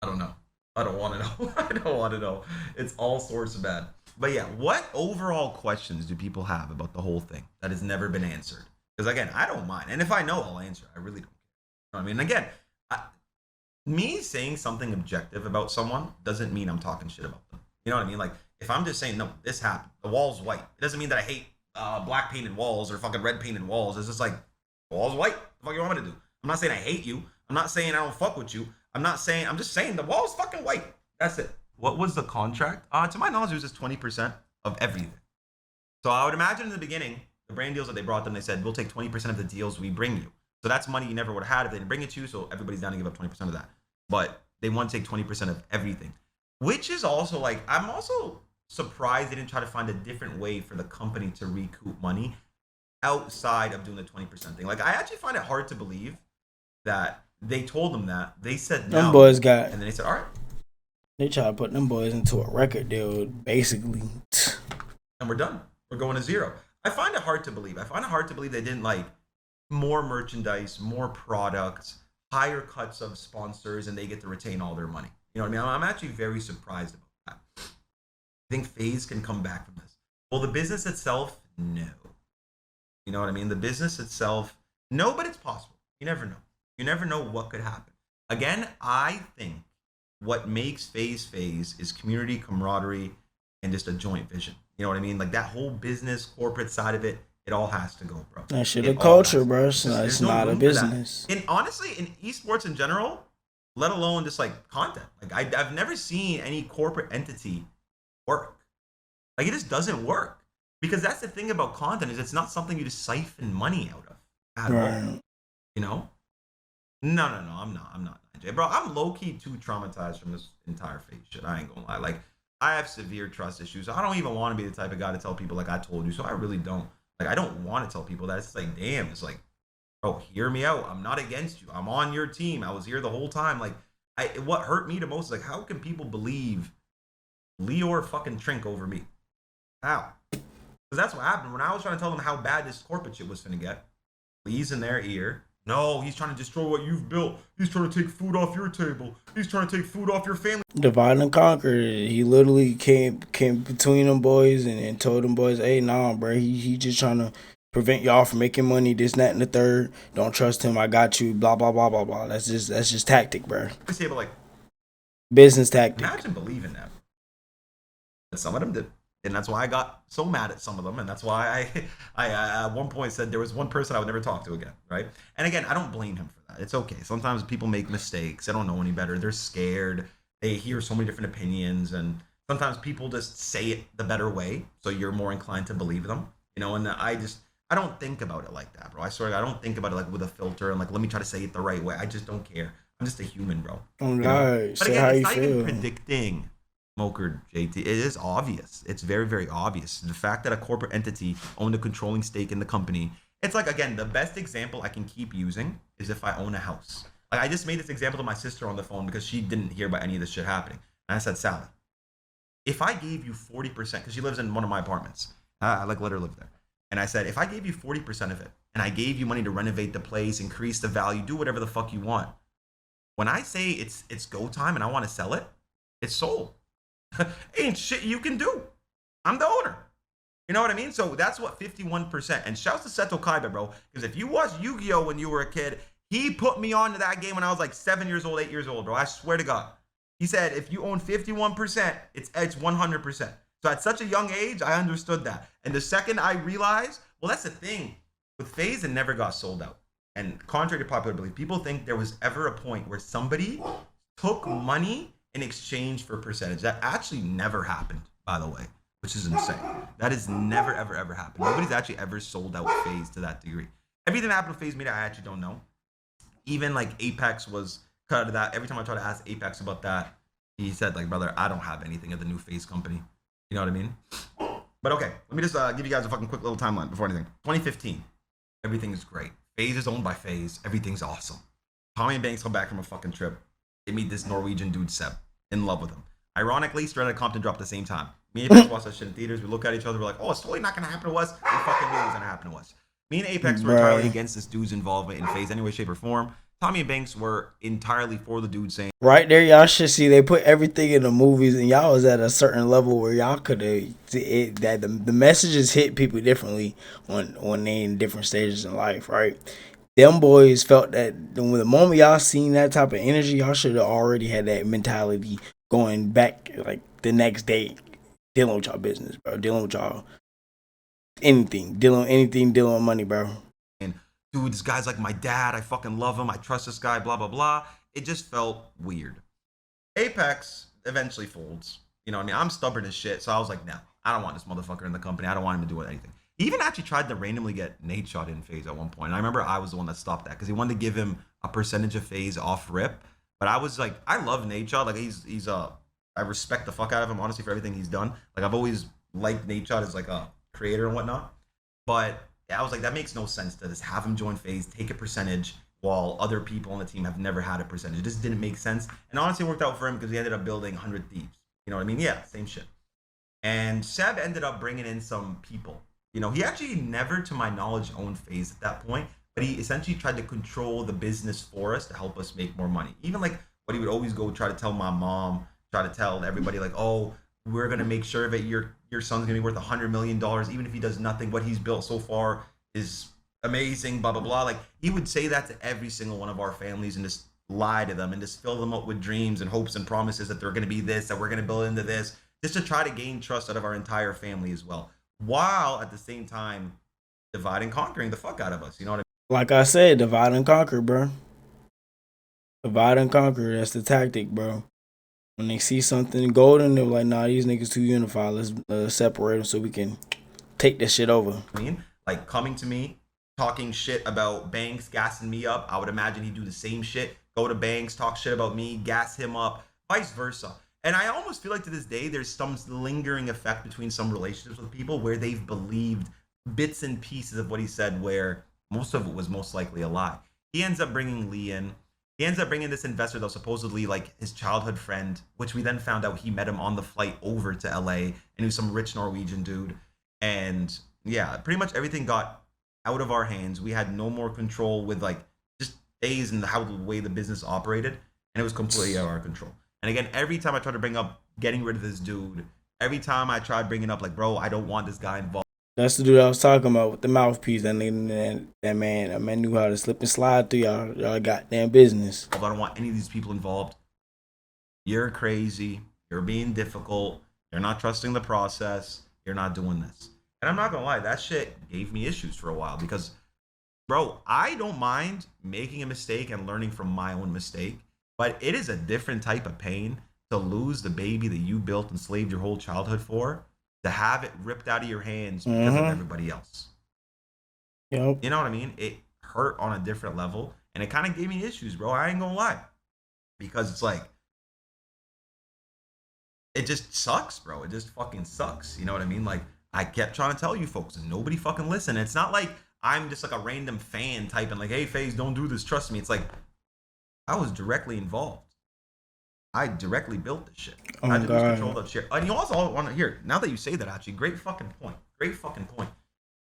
I don't know. I don't want to know. I don't want to know. It's all sorts of bad. But yeah, what overall questions do people have about the whole thing that has never been answered? Because again, I don't mind, and if I know, I'll answer. I really don't care. You know what I mean, again, me saying something objective about someone doesn't mean I'm talking shit about them. You know what I mean? Like if I'm just saying no, this happened. The wall's white. It doesn't mean that I hate black painted walls or fucking red painted walls. It's just like the wall's white. What the fuck you want me to do? I'm not saying I hate you. I'm not saying I don't fuck with you. I'm just saying the wall's fucking white. That's it. What was the contract? To my knowledge, it was just 20% of everything. So I would imagine in the beginning, the brand deals that they brought them, they said, we'll take 20% of the deals we bring you. So that's money you never would have had if they didn't bring it to you. So everybody's down to give up 20% of that. But they want to take 20% of everything, which is also like, I'm also surprised they didn't try to find a different way for the company to recoup money outside of doing the 20% thing. Like, I actually find it hard to believe that they told them that. They said no. Them boys got. And then they said, all right. They try to put them boys into a record deal, basically. And we're done. We're going to zero. I find it hard to believe. I find it hard to believe they didn't like more merchandise, more products, higher cuts of sponsors, and they get to retain all their money. You know what I mean? I'm actually very surprised about that. I think FaZe can come back from this. Well, the business itself, no. You know what I mean? The business itself, no, but it's possible. You never know. You never know what could happen. Again, I think what makes FaZe is community, camaraderie, and just a joint vision. You know what I mean? Like that whole business, corporate side of it, it all has to go, bro. That shit a culture, bro. It's not a business. And honestly, in esports in general, let alone just like content, like I've never seen any corporate entity work. Like it just doesn't work. Because that's the thing about content is it's not something you just siphon money out of at all. You know? No, I'm not, bro. I'm low key too traumatized from this entire FaZe shit. I ain't gonna lie. Like I have severe trust issues. I don't even want to be the type of guy to tell people like I told you. So I really don't. Like I don't want to tell people that. It's like, damn. It's like, bro, hear me out. I'm not against you. I'm on your team. I was here the whole time. Like, what hurt me the most is like, how can people believe Leor fucking Trink over me? How? Because that's what happened when I was trying to tell them how bad this corporate shit was finna get. Lee's in their ear. No, he's trying to destroy what you've built. He's trying to take food off your table. He's trying to take food off your family. Divide and conquer. He literally came between them boys and told them boys, hey, nah, bro. He just trying to prevent y'all from making money, this, that, and the third. Don't trust him. I got you. Blah, blah, blah, blah, blah. That's just tactic, bro. I say, but like, business tactic. Imagine believing that. But some of them did. And that's why I got so mad at some of them. And that's why I at one point said there was one person I would never talk to again, right? And again, I don't blame him for that. It's okay. Sometimes people make mistakes. They don't know any better. They're scared. They hear so many different opinions. And sometimes people just say it the better way. So you're more inclined to believe them. You know, and I don't think about it like that, bro. I swear, I don't think about it like with a filter and like, let me try to say it the right way. I just don't care. I'm just a human, bro. Oh, God. But again, it's not even predicting. Smoker JT, it is obvious. It's very, very obvious. The fact that a corporate entity owned a controlling stake in the company. It's like, again, the best example I can keep using is if I own a house. Like I just made this example to my sister on the phone because she didn't hear about any of this shit happening. And I said, Sally, if I gave you 40%, because she lives in one of my apartments, I like let her live there. And I said, if I gave you 40% of it, and I gave you money to renovate the place, increase the value, do whatever the fuck you want. When I say it's go time and I want to sell it, it's sold. Ain't shit you can do. I'm the owner. You know what I mean? So that's what 51%. And shouts to Seto Kaiba, bro. Because if you watched Yu-Gi-Oh when you were a kid, he put me on to that game when I was like 7 years old, 8 years old, bro. I swear to God. He said, if you own 51%, it's 100%. So at such a young age, I understood that. And the second I realized, well, that's the thing. With FaZe, it never got sold out. And contrary to popular belief, people think there was ever a point where somebody took money in exchange for percentage. That actually never happened, by the way, which is insane. That has never, ever, ever happened. Nobody's actually ever sold out FaZe to that degree. Everything that happened with FaZe Media, I actually don't know. Even like Apex was cut out of that. Every time I try to ask Apex about that, he said, like, brother, I don't have anything at the new FaZe company. You know what I mean? But okay, let me just give you guys a fucking quick little timeline before anything. 2015, everything is great. FaZe is owned by FaZe. Everything's awesome. Tommy and Banks come back from a fucking trip. They meet this Norwegian dude, Seb. In love with him. Ironically, Straight Outta Compton dropped at the same time. Me and Apex watched that shit in theaters. We look at each other. We're like, oh, it's totally not gonna happen to us. We fucking knew it was gonna happen to us. Me and Apex were entirely Bruh. against this dude's involvement in FaZe, any way, shape, or form. Tommy and Banks were entirely for the dude, saying, Right there, y'all should see they put everything in the movies, and y'all was at a certain level where y'all could have that the messages hit people differently when they in different stages in life, right? Them boys felt that when the moment y'all seen that type of energy, y'all should have already had that mentality going back like the next day, dealing with y'all business, bro, dealing with y'all dealing with money, bro. dude, this guy's like my dad. I fucking love him. I trust this guy, blah, blah, blah. It just felt weird. Apex eventually folds. You know what I mean? I'm stubborn as shit. So I was like, no, I don't want this motherfucker in the company. I don't want him to do anything. He even actually tried to randomly get Nate shot in FaZe at one point. And I remember I was the one that stopped that because he wanted to give him a percentage of FaZe off rip. But I was like, I love Nate Shot. Like I respect the fuck out of him, honestly, for everything he's done. Like I've always liked Nate Shot as like a creator and whatnot. But I was like, that makes no sense to just have him join FaZe, take a percentage, while other people on the team have never had a percentage. It just didn't make sense. And honestly, it worked out for him because he ended up building 100 Thieves. You know what I mean? Yeah, same shit. And Seb ended up bringing in some people. You know, he actually never, to my knowledge, owned FaZe at that point, but he essentially tried to control the business for us to help us make more money. Even like what he would always go try to tell my mom, try to tell everybody like, oh, we're going to make sure that your son's going to be worth $100 million, even if he does nothing. What he's built so far is amazing, blah, blah, blah. Like he would say that to every single one of our families and just lie to them and just fill them up with dreams and hopes and promises that they're going to be this, that we're going to build into this, just to try to gain trust out of our entire family as well, while at the same time divide and conquering the fuck out of us. You know what I mean? Like I said, divide and conquer, bro. Divide and conquer. That's the tactic, bro. When they see something golden, they're like, nah, these niggas too unified. Let's separate them so we can take this shit over. I mean, like coming to me, talking shit about Banks, gassing me up. I would imagine he'd do the same shit. Go to Banks, talk shit about me, gas him up, vice versa. And I almost feel like to this day, there's some lingering effect between some relationships with people where they've believed bits and pieces of what he said, where most of it was most likely a lie. He ends up bringing Lee in. He ends up bringing this investor, though, supposedly like his childhood friend, which we then found out he met him on the flight over to LA, and he was some rich Norwegian dude. And yeah, pretty much everything got out of our hands. We had no more control with like just FaZe and how the way the business operated, and it was completely out of our control. And again, every time I tried to bring up getting rid of this dude, every time I tried bringing up like, bro, I don't want this guy involved. That's the dude I was talking about with the mouthpiece. That man knew how to slip and slide through y'all goddamn business. I don't want any of these people involved. You're crazy. You're being difficult. You're not trusting the process. You're not doing this. And I'm not gonna lie, that shit gave me issues for a while because, bro, I don't mind making a mistake and learning from my own mistake, but it is a different type of pain to lose the baby that you built and slaved your whole childhood for, to have it ripped out of your hands because of everybody else. Yep. You know what I mean? It hurt on a different level, and it kind of gave me issues, bro. I ain't gonna lie, because it's like, it just sucks, bro. It just fucking sucks. You know what I mean? Like, I kept trying to tell you folks, and nobody fucking listened. It's not like I'm just like a random fan typing like, hey, FaZe, don't do this. Trust me. It's like, I was directly involved. I directly built this shit. Oh I had to God. control that shit. And you also want to hear, now that you say that, actually, great fucking point. Great fucking point.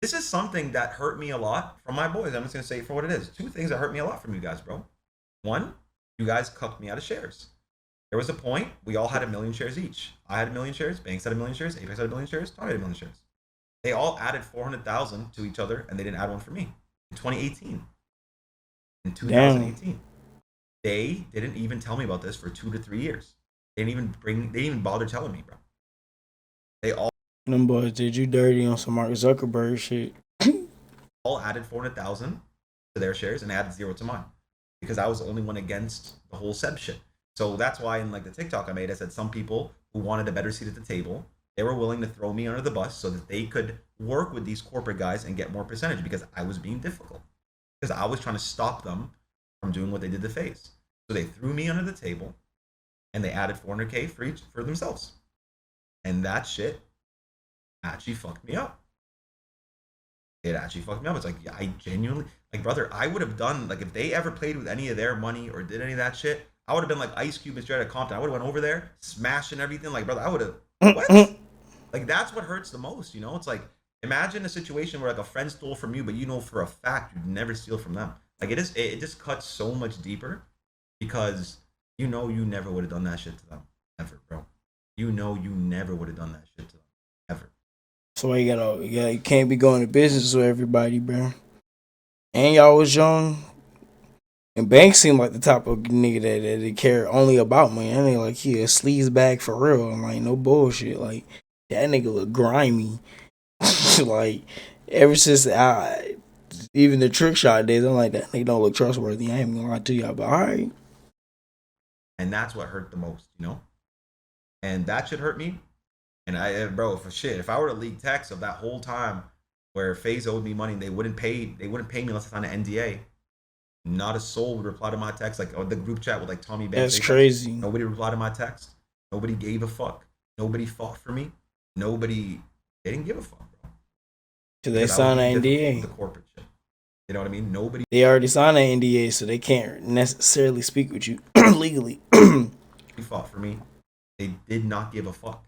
This is something that hurt me a lot from my boys. I'm just going to say it for what it is. Two things that hurt me a lot from you guys, bro. One, you guys cucked me out of shares. There was a point, we all had 1 million shares each. I had 1 million shares, Banks had 1 million shares, Apex had 1 million shares, Tommy had 1 million shares. They all added 400,000 to each other, and they didn't add one for me. In 2018. In 2018. Damn. They didn't even tell me about this for 2 to 3 years. They didn't even bother telling me, bro. They all Them boys did you dirty on some Mark Zuckerberg shit. all added 400,000 to their shares and added 0 to mine. Because I was the only one against the whole Seb shit. So that's why in like the TikTok I made, I said some people who wanted a better seat at the table, they were willing to throw me under the bus so that they could work with these corporate guys and get more percentage because I was being difficult. Because I was trying to stop them from doing what they did to FaZe. So they threw me under the table and they added 400K for themselves. And that shit actually fucked me up. It actually fucked me up. It's like, I genuinely, like, brother, I would have done, like, if they ever played with any of their money or did any of that shit, I would have been like Ice Cube and straight out of Compton. I would have went over there, smashing everything. Like, brother, I would have what? Like that's what hurts the most, you know? It's like imagine a situation where like a friend stole from you, but you know for a fact you'd never steal from them. Like it just cuts so much deeper because you know you never would have done that shit to them. Ever, bro. You know you never would have done that shit to them. Ever. So why you can't be going to business with everybody, bro. And y'all was young. And Banks seemed like the type of nigga that care only about money. That nigga like he a sleaze bag for real. I'm like no bullshit. Like that nigga look grimy. Like ever since even the trick shot days, I'm like that nigga don't look trustworthy. I ain't gonna lie to y'all, but all right. And that's what hurt the most, you know? And that should hurt me. And bro, for shit, if I were to leak text of that whole time where FaZe owed me money and they wouldn't pay me unless I signed an NDA. Not a soul would reply to my text. Like the group chat with like Tommy Banks. That's crazy. Nobody replied to my text. Nobody gave a fuck. Nobody fought for me. Nobody. They didn't give a fuck, bro. Cause they signed an NDA. The corporate shit. You know what I mean? Nobody. They already signed an NDA, so they can't necessarily speak with you legally. They fought for me. They did not give a fuck.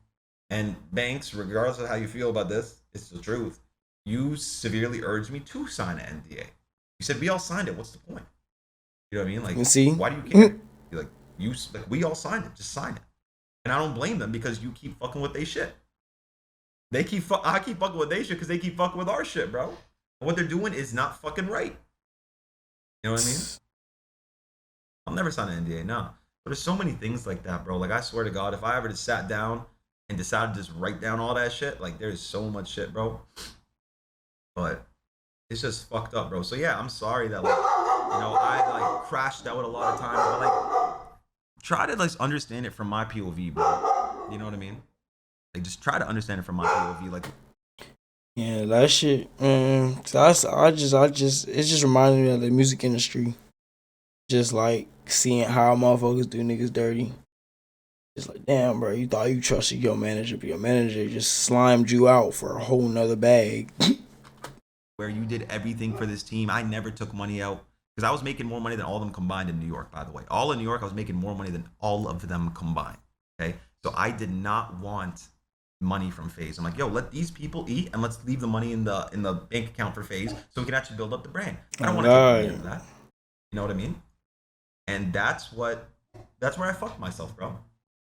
And Banks, regardless of how you feel about this, it's the truth. You severely urged me to sign an NDA. You said we all signed it. What's the point? You know what I mean? Like, see? Why do you care? You're like we all signed it. Just sign it. And I don't blame them because you keep fucking with they shit. I keep fucking with they shit because they keep fucking with our shit, bro. And what they're doing is not fucking right. You know what I mean? I'll never sign an NDA, no. But there's so many things like that, bro. Like I swear to God, if I ever just sat down and decided to just write down all that shit, like there's so much shit, bro. But it's just fucked up, bro. So yeah, I'm sorry that like, you know, I like crashed out a lot of times, but like try to like understand it from my POV, bro. You know what I mean? Like just try to understand it from my POV. Like yeah, that shit. I just it just reminded me of the music industry. Just like seeing how motherfuckers do niggas dirty. It's like, damn, bro, you thought you trusted your manager, but your manager just slimed you out for a whole nother bag. Where you did everything for this team. I never took money out because I was making more money than all of them combined in New York, by the way. All in New York, I was making more money than all of them combined. Okay. So I did not want money from FaZe. I'm like, yo, let these people eat and let's leave the money in the bank account for FaZe so we can actually build up the brand. I don't want to take money for that. You know what I mean? And that's where I fucked myself, bro.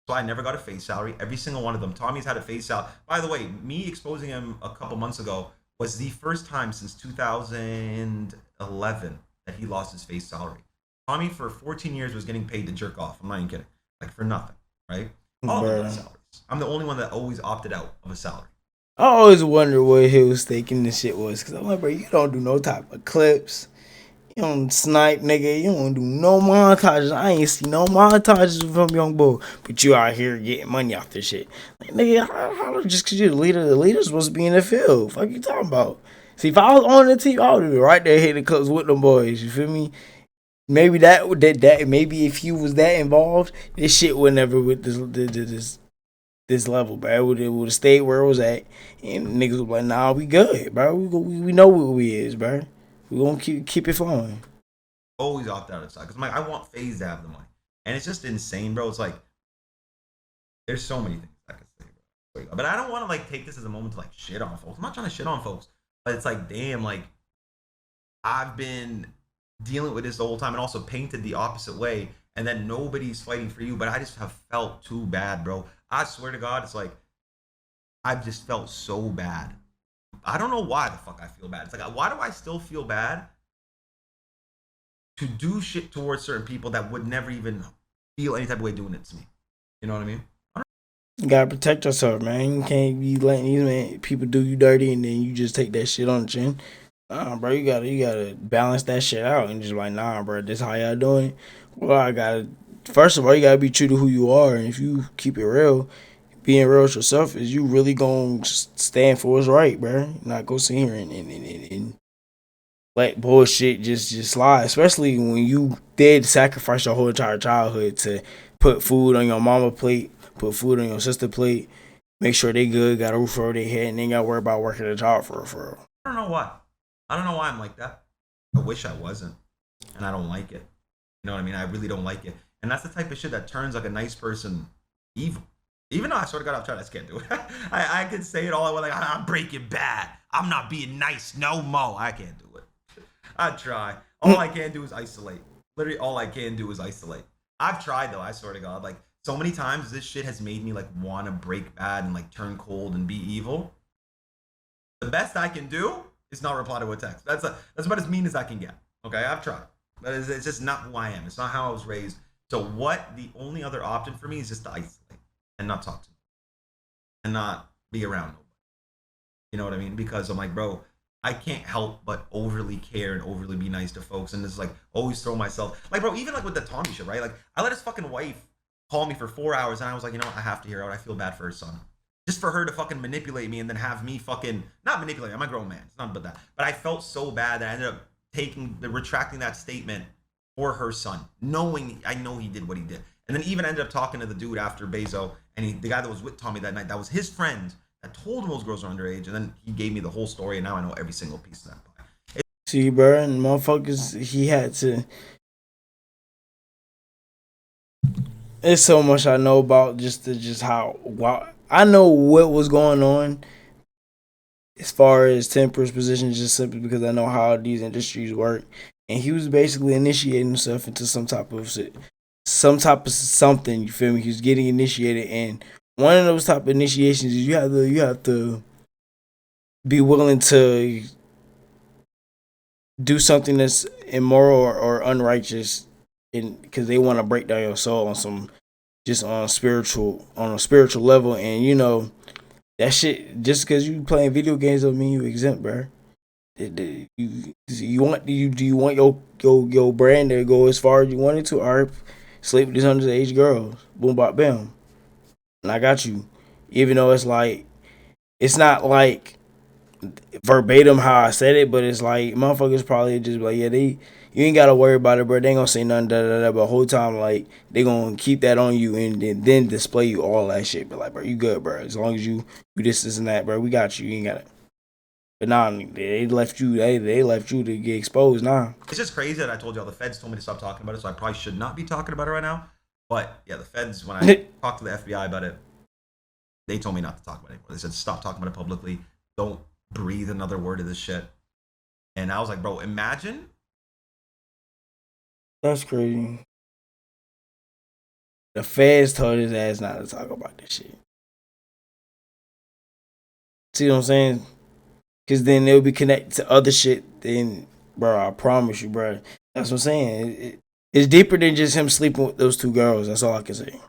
So I never got a FaZe salary. Every single one of them. Tommy's had a FaZe salary. By the way, me exposing him a couple months ago was the first time since 2011 that he lost his FaZe salary. Tommy for 14 years was getting paid to jerk off. I'm not even kidding. Like for nothing, right? All of them got salaries. I'm the only one that always opted out of a salary. I always wonder what he was thinking this shit was. Because I'm like, bro, you don't do no type of clips. You don't snipe, nigga. You don't do no montages. I ain't see no montages from Young Bull. But you out here getting money off this shit. Like, nigga, how just because you're the leader's supposed to be in the field. Fuck you talking about? See, if I was on the team, I would have been right there hitting clips with them boys. You feel me? Maybe maybe if you was that involved, this shit would never with this level, bro. It would have stayed where it was at. And niggas was like, nah, we good, bro. We know what we is, bro. We gonna keep it flowing. Always opt out of side because I'm like, I want FaZe to have the money, and it's just insane, bro. It's like there's so many things I could say, bro. But I don't want to like take this as a moment to like shit on folks. I'm not trying to shit on folks, but it's like, damn, like I've been dealing with this the whole time and also painted the opposite way, and then nobody's fighting for you. But I just have felt too bad, bro. I swear to God, it's like I've just felt so bad. I don't know why the fuck I feel bad. It's like, why do I still feel bad to do shit towards certain people that would never even feel any type of way doing it to me? You know what I mean? You gotta protect yourself, man. You can't be letting these people do you dirty and then you just take that shit on the chin. Nah, bro, you gotta balance that shit out and just like, nah, bro, this how y'all doing? Well, first of all, you gotta be true to who you are, and if you keep it real, being real with yourself is you really gonna stand for what's right, bro. Not go sit here and let bullshit just slide. Especially when you did sacrifice your whole entire childhood to put food on your mama plate, put food on your sister plate, make sure they good, got a roof over their head, and then gotta worry about working a job for real. I don't know why. I don't know why I'm like that. I wish I wasn't, and I don't like it. You know what I mean? I really don't like it. And that's the type of shit that turns like a nice person evil. Even though I sort of got off track, I just can't do it. I could say it all I want, like I'm Breaking Bad. I'm not being nice no more. I can't do it. I try. All I can do is isolate. Literally, all I can do is isolate. I've tried though. I swear to God, like so many times, this shit has made me like want to break bad and like turn cold and be evil. The best I can do is not reply to a text. That's about as mean as I can get. Okay, I've tried. But it's just not who I am. It's not how I was raised. So what? The only other option for me is just to isolate and not talk to me and not be around nobody. You know what I mean? Because I'm like, bro, I can't help but overly care and overly be nice to folks, and just like always throw myself like, bro, even like with the Tommy shit, right? Like I let his fucking wife call me for 4 hours, and I was like, you know what? I have to hear out. I feel bad for her son. Just for her to fucking manipulate me and then have me fucking not manipulate. I'm a grown man. It's not about that. But I felt so bad that I ended up retracting that statement for her son, knowing I know he did what he did. And then even ended up talking to the dude after Bezo, and the guy that was with Tommy that night, that was his friend that told him those girls were underage, and then he gave me the whole story, and now I know every single piece of that pie. See, bro, and motherfuckers, he had to. It's so much I know about just how wow. I know what was going on as far as Temper's position, just simply because I know how these industries work. And he was basically initiating himself into some type of something. You feel me? He was getting initiated, and one of those type of initiations is you have to be willing to do something that's immoral or unrighteous, because they want to break down your soul on some just on a spiritual level, and that shit. Just because you playing video games don't mean you exempt, bro. Do you want your brand to go as far as you want it to, or sleep with these underage girls? Boom, bop, bam, and I got you. Even though it's not like verbatim how I said it, but it's like motherfuckers probably just be like, yeah, you ain't gotta worry about it, bro. They ain't gonna say nothing, da da da. But the whole time, like, they gonna keep that on you and then display you all that shit. But like, bro, you good, bro. As long as you this and that, bro, we got you. You ain't got it. But nah, they left you. They left you to get exposed. Nah. It's just crazy that I told y'all the feds told me to stop talking about it, so I probably should not be talking about it right now. But yeah, the feds, when I talked to the FBI about it, they told me not to talk about it anymore. They said stop talking about it publicly. Don't breathe another word of this shit. And I was like, bro, imagine. That's crazy. The feds told his ass not to talk about this shit. See what I'm saying? Because then they'll be connected to other shit. Then, bro, I promise you, bro. That's what I'm saying. It's deeper than just him sleeping with those two girls. That's all I can say.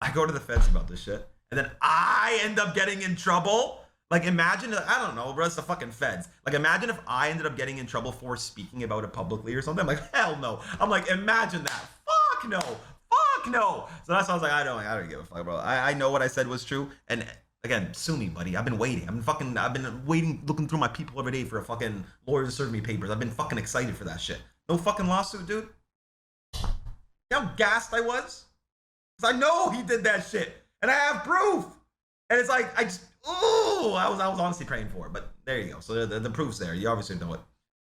I go to the feds about this shit, and then I end up getting in trouble. Like, imagine, I don't know, bro, it's the fucking feds. Like, imagine if I ended up getting in trouble for speaking about it publicly or something. I'm like, hell no. I'm like, imagine that. Fuck no. Fuck no. So that's why I was like, I don't give a fuck, bro. I know what I said was true. And again, sue me, buddy. I've been waiting. I've been waiting, looking through my people every day for a fucking lawyer to serve me papers. I've been fucking excited for that shit. No fucking lawsuit, dude. You know how gassed I was? Because I know he did that shit. And I have proof. And it's like, I was honestly praying for it. But there you go. So the proof's there. You obviously know it.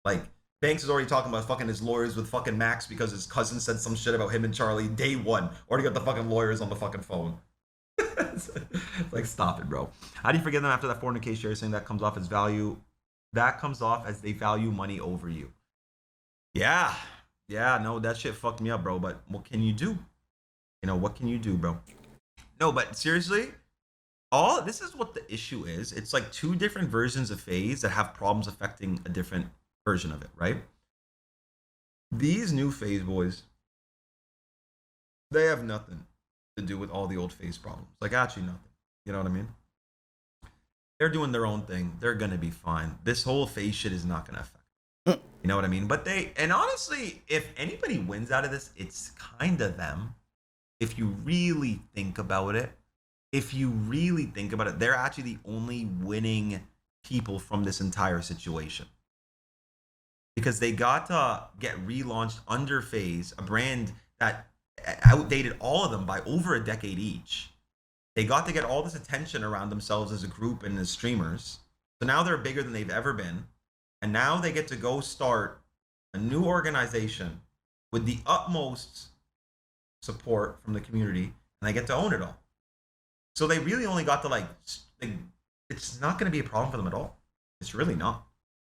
Like, Banks is already talking about fucking his lawyers with fucking Max because his cousin said some shit about him and Charlie day one. Already got the fucking lawyers on the fucking phone. It's like, stop it, bro. How do you forget them after that 400K share saying that comes off as value? That comes off as they value money over you. Yeah. Yeah, no, that shit fucked me up, bro. But what can you do? What can you do, bro? No, but seriously, this is what the issue is. It's like two different versions of FAZE that have problems affecting a different version of it, right? These new FAZE boys, they have nothing to do with all the old FAZE problems. Like, actually nothing. You know what I mean? They're doing their own thing. They're gonna be fine. This whole FAZE shit is not gonna affect. You know what I mean? But and honestly, if anybody wins out of this, it's kind of them. If you really think about it, they're actually the only winning people from this entire situation. Because they got to get relaunched under FAZE, a brand that outdated all of them by over a decade each. They got to get all this attention around themselves as a group and as streamers. So now they're bigger than they've ever been. And now they get to go start a new organization with the utmost support from the community, and they get to own it all. So they really only got to like it's not going to be a problem for them at all. It's really not.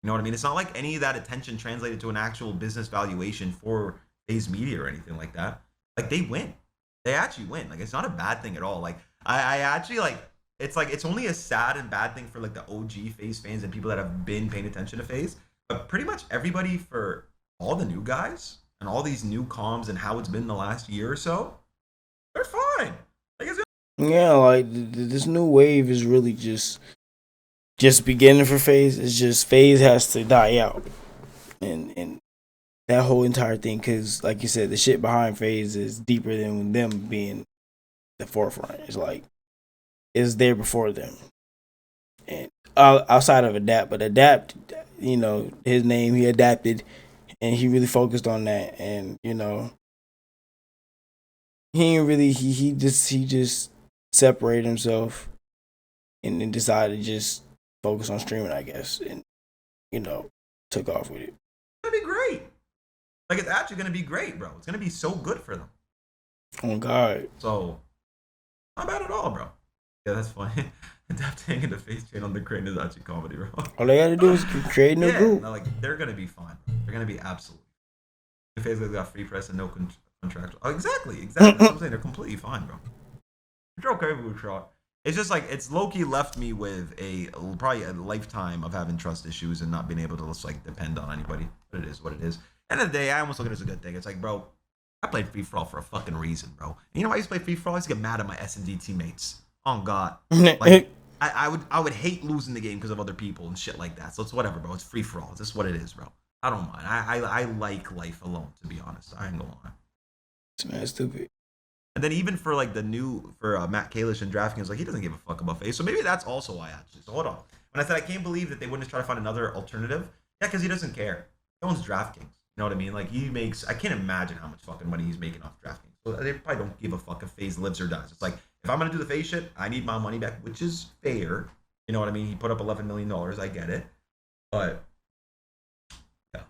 You know what I mean? It's not like any of that attention translated to an actual business valuation for FaZe Media or anything like that. Like they win. They actually win. Like it's not a bad thing at all. Like I actually like it's only a sad and bad thing for like the OG FaZe fans and people that have been paying attention to FaZe. But pretty much everybody, for all the new guys and all these new comms and how it's been the last year or so, they're fine. Like it's Yeah, like this new wave is really just beginning for FaZe. It's just FaZe has to die out, and that whole entire thing, because like you said, the shit behind FaZe is deeper than them being the forefront. It's like it's there before them, and outside of Adapt, but Adapt, you know, his name, he adapted, and he really focused on that, and you know, he ain't really he just separated himself and decided to just focus on streaming, I guess, and you know, took off with it. gonna be great. Like it's actually gonna be great, bro. It's gonna be so good for them. Oh God. So not bad at all, bro. Yeah, that's funny. Adapting in the FaZe chain on the crane is actually comedy, bro. All they gotta do is create a new group. No, like they're gonna be fine. They're gonna be absolutely. FaZe got free press and no contract. Oh, exactly. That's what I'm saying. They're completely fine, bro. They're okay with shot. It's just like it's low-key left me with probably a lifetime of having trust issues and not being able to just like depend on anybody. But it is what it is. End of the day, I almost look at it as a good thing. It's like, bro, I played free for all for a fucking reason, bro. And you know why I used to play free for all? I used to get mad at my S&D teammates. Oh God, like I would hate losing the game because of other people and shit like that. So it's whatever, bro. It's free for all. It's just what it is, bro. I don't mind. I like life alone, to be honest. I ain't gonna lie. It's not stupid. And then even for like the new Matt Kalish and DraftKings, like he doesn't give a fuck about FaZe. So maybe that's also why actually. So hold on. When I said I can't believe that they wouldn't try to find another alternative, yeah, because he doesn't care. He owns DraftKings. You know what I mean? Like he makes. I can't imagine how much fucking money he's making off DraftKings. So they probably don't give a fuck if FaZe lives or dies. It's like if I'm gonna do the FaZe shit, I need my money back, which is fair. You know what I mean? He put up $11 million. I get it, but yeah.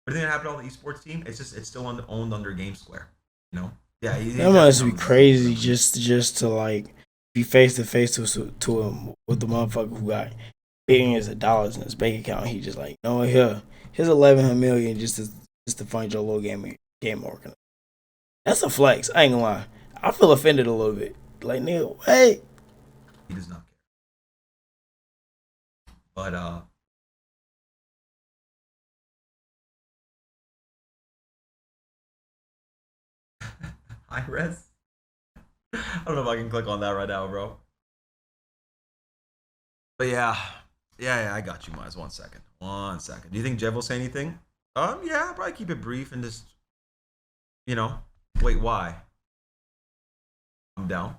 Everything that happened to all the esports team, it's still owned under Game Square. You know? Yeah. That must be crazy just to like be face to face to him with the motherfucker who got billions of dollars in his bank account. He just like, no, here's 11 million just to fund your little game organizer. That's a flex. I ain't gonna lie. I feel offended a little bit. Like, nigga, hey. He does not care. But high res. I don't know if I can click on that right now, bro. But yeah, I got you, Miles. 1 second. 1 second. Do you think Jeff will say anything? Yeah, I'll probably keep it brief and just, you know, wait, why? I'm down.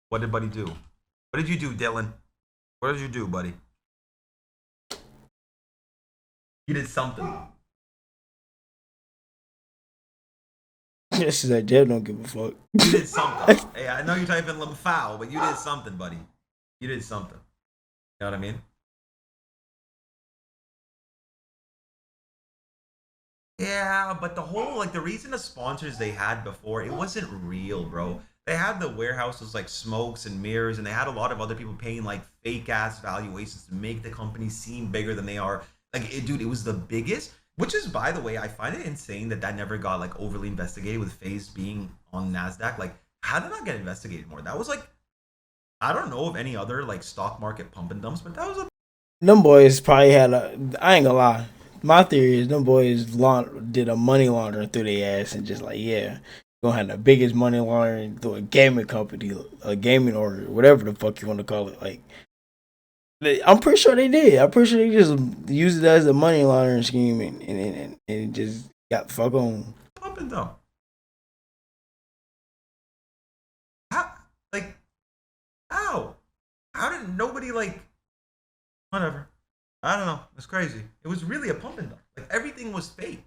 What did Buddy do? What did you do, Dylan? What did you do, buddy? You did something. Yes, that Jeff don't give a fuck. You did something. Hey, I know you're typing foul, but you did something, buddy. You did something. You know what I mean? Yeah, but the whole, like, the reason the sponsors they had before, it wasn't real, bro. They had the warehouses like Smokes and Mirrors, and they had a lot of other people paying like fake ass valuations to make the company seem bigger than they are. Like, dude, it was the biggest. Which is, by the way, I find it insane that never got like overly investigated with FaZe being on NASDAQ. Like, how did that get investigated more? That was like, I don't know of any other like stock market pump and dumps, but that was a. Them boys probably had I ain't gonna lie. My theory is them boys did a money laundering through their ass and just like, yeah, gonna have the biggest money laundering through a gaming company, a gaming or whatever the fuck you want to call it. Like, I'm pretty sure they did. I'm pretty sure they just used it as a money laundering scheme and just got the fuck on. Pump and dump. How? Like, how? How did nobody like? Whatever. I don't know. It's crazy. It was really a pump and dump. Like everything was fake.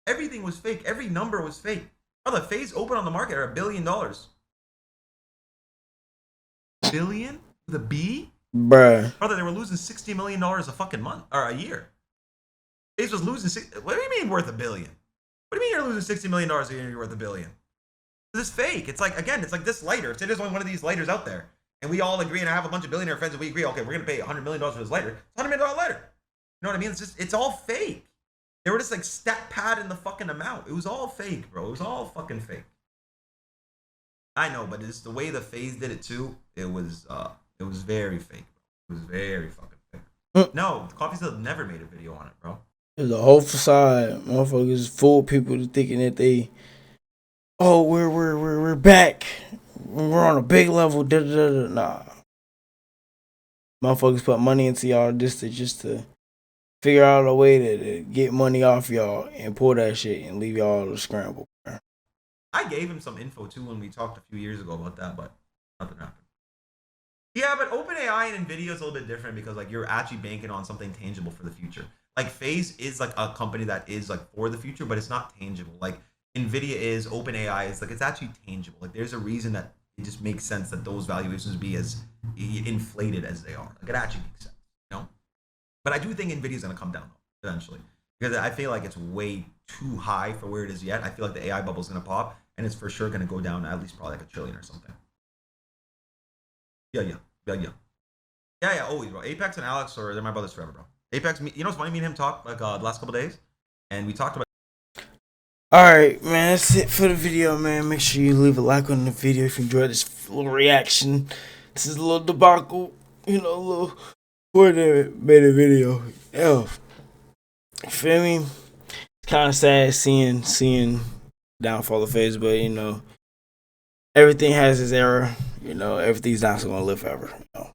Everything was fake. Every number was fake. Oh, the FaZe open on the market are $1 billion. Billion with a B? Bruh. Brother, they were losing $60 million a fucking month or a year. FaZe was losing what do you mean worth $1 billion? What do you mean you're losing $60 million a year and you're worth $1 billion? This is fake. It's like, again, it's like this lighter. If there's only one of these lighters out there, and we all agree, and I have a bunch of billionaire friends, and we agree, okay, we're going to pay $100 million for this lighter. It's $100 million lighter. You know what I mean? It's all fake. They were just like stat pad in the fucking amount. It was all fake, bro. It was all fucking fake. I know, but it's the way the FaZe did it too. It was very fake, bro. It was very fucking fake. No, Coffee Still never made a video on it, bro. It was a whole facade. Motherfuckers fool people thinking that they, oh, we're back. We're on a big level. Da, da, da, da. Nah. Motherfuckers put money into y'all just to figure out a way to get money off y'all and pull that shit and leave y'all to scramble. I gave him some info too when we talked a few years ago about that, but nothing happened. Yeah, but OpenAI and NVIDIA is a little bit different because like you're actually banking on something tangible for the future. Like FaZe is like a company that is like for the future, but it's not tangible. Like NVIDIA is, OpenAI is, like it's actually tangible. Like there's a reason that it just makes sense that those valuations be as inflated as they are. Like it actually makes sense, you know? But I do think NVIDIA is going to come down though, eventually. Because I feel like it's way too high for where it is yet. I feel like the AI bubble is going to pop, and it's for sure going to go down at least probably like $1 trillion or something. Yeah, always, bro. Apex and Alex, or they're my brothers forever, bro. Apex, you know what's funny? Me and him talked like the last couple days, and we talked about. Alright, man, that's it for the video, man. Make sure you leave a like on the video if you enjoyed this little reaction. This is a little debacle, you know, a little whatever made a video. Yeah. You feel me? It's kind of sad seeing downfall of FaZe, but you know, everything has its era. You know, everything's not gonna live forever. You know.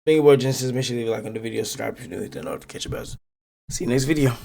Thank you, boy, Genesis. Make sure you leave a like on the video, subscribe if you're new, hit the notification bell. See you next video.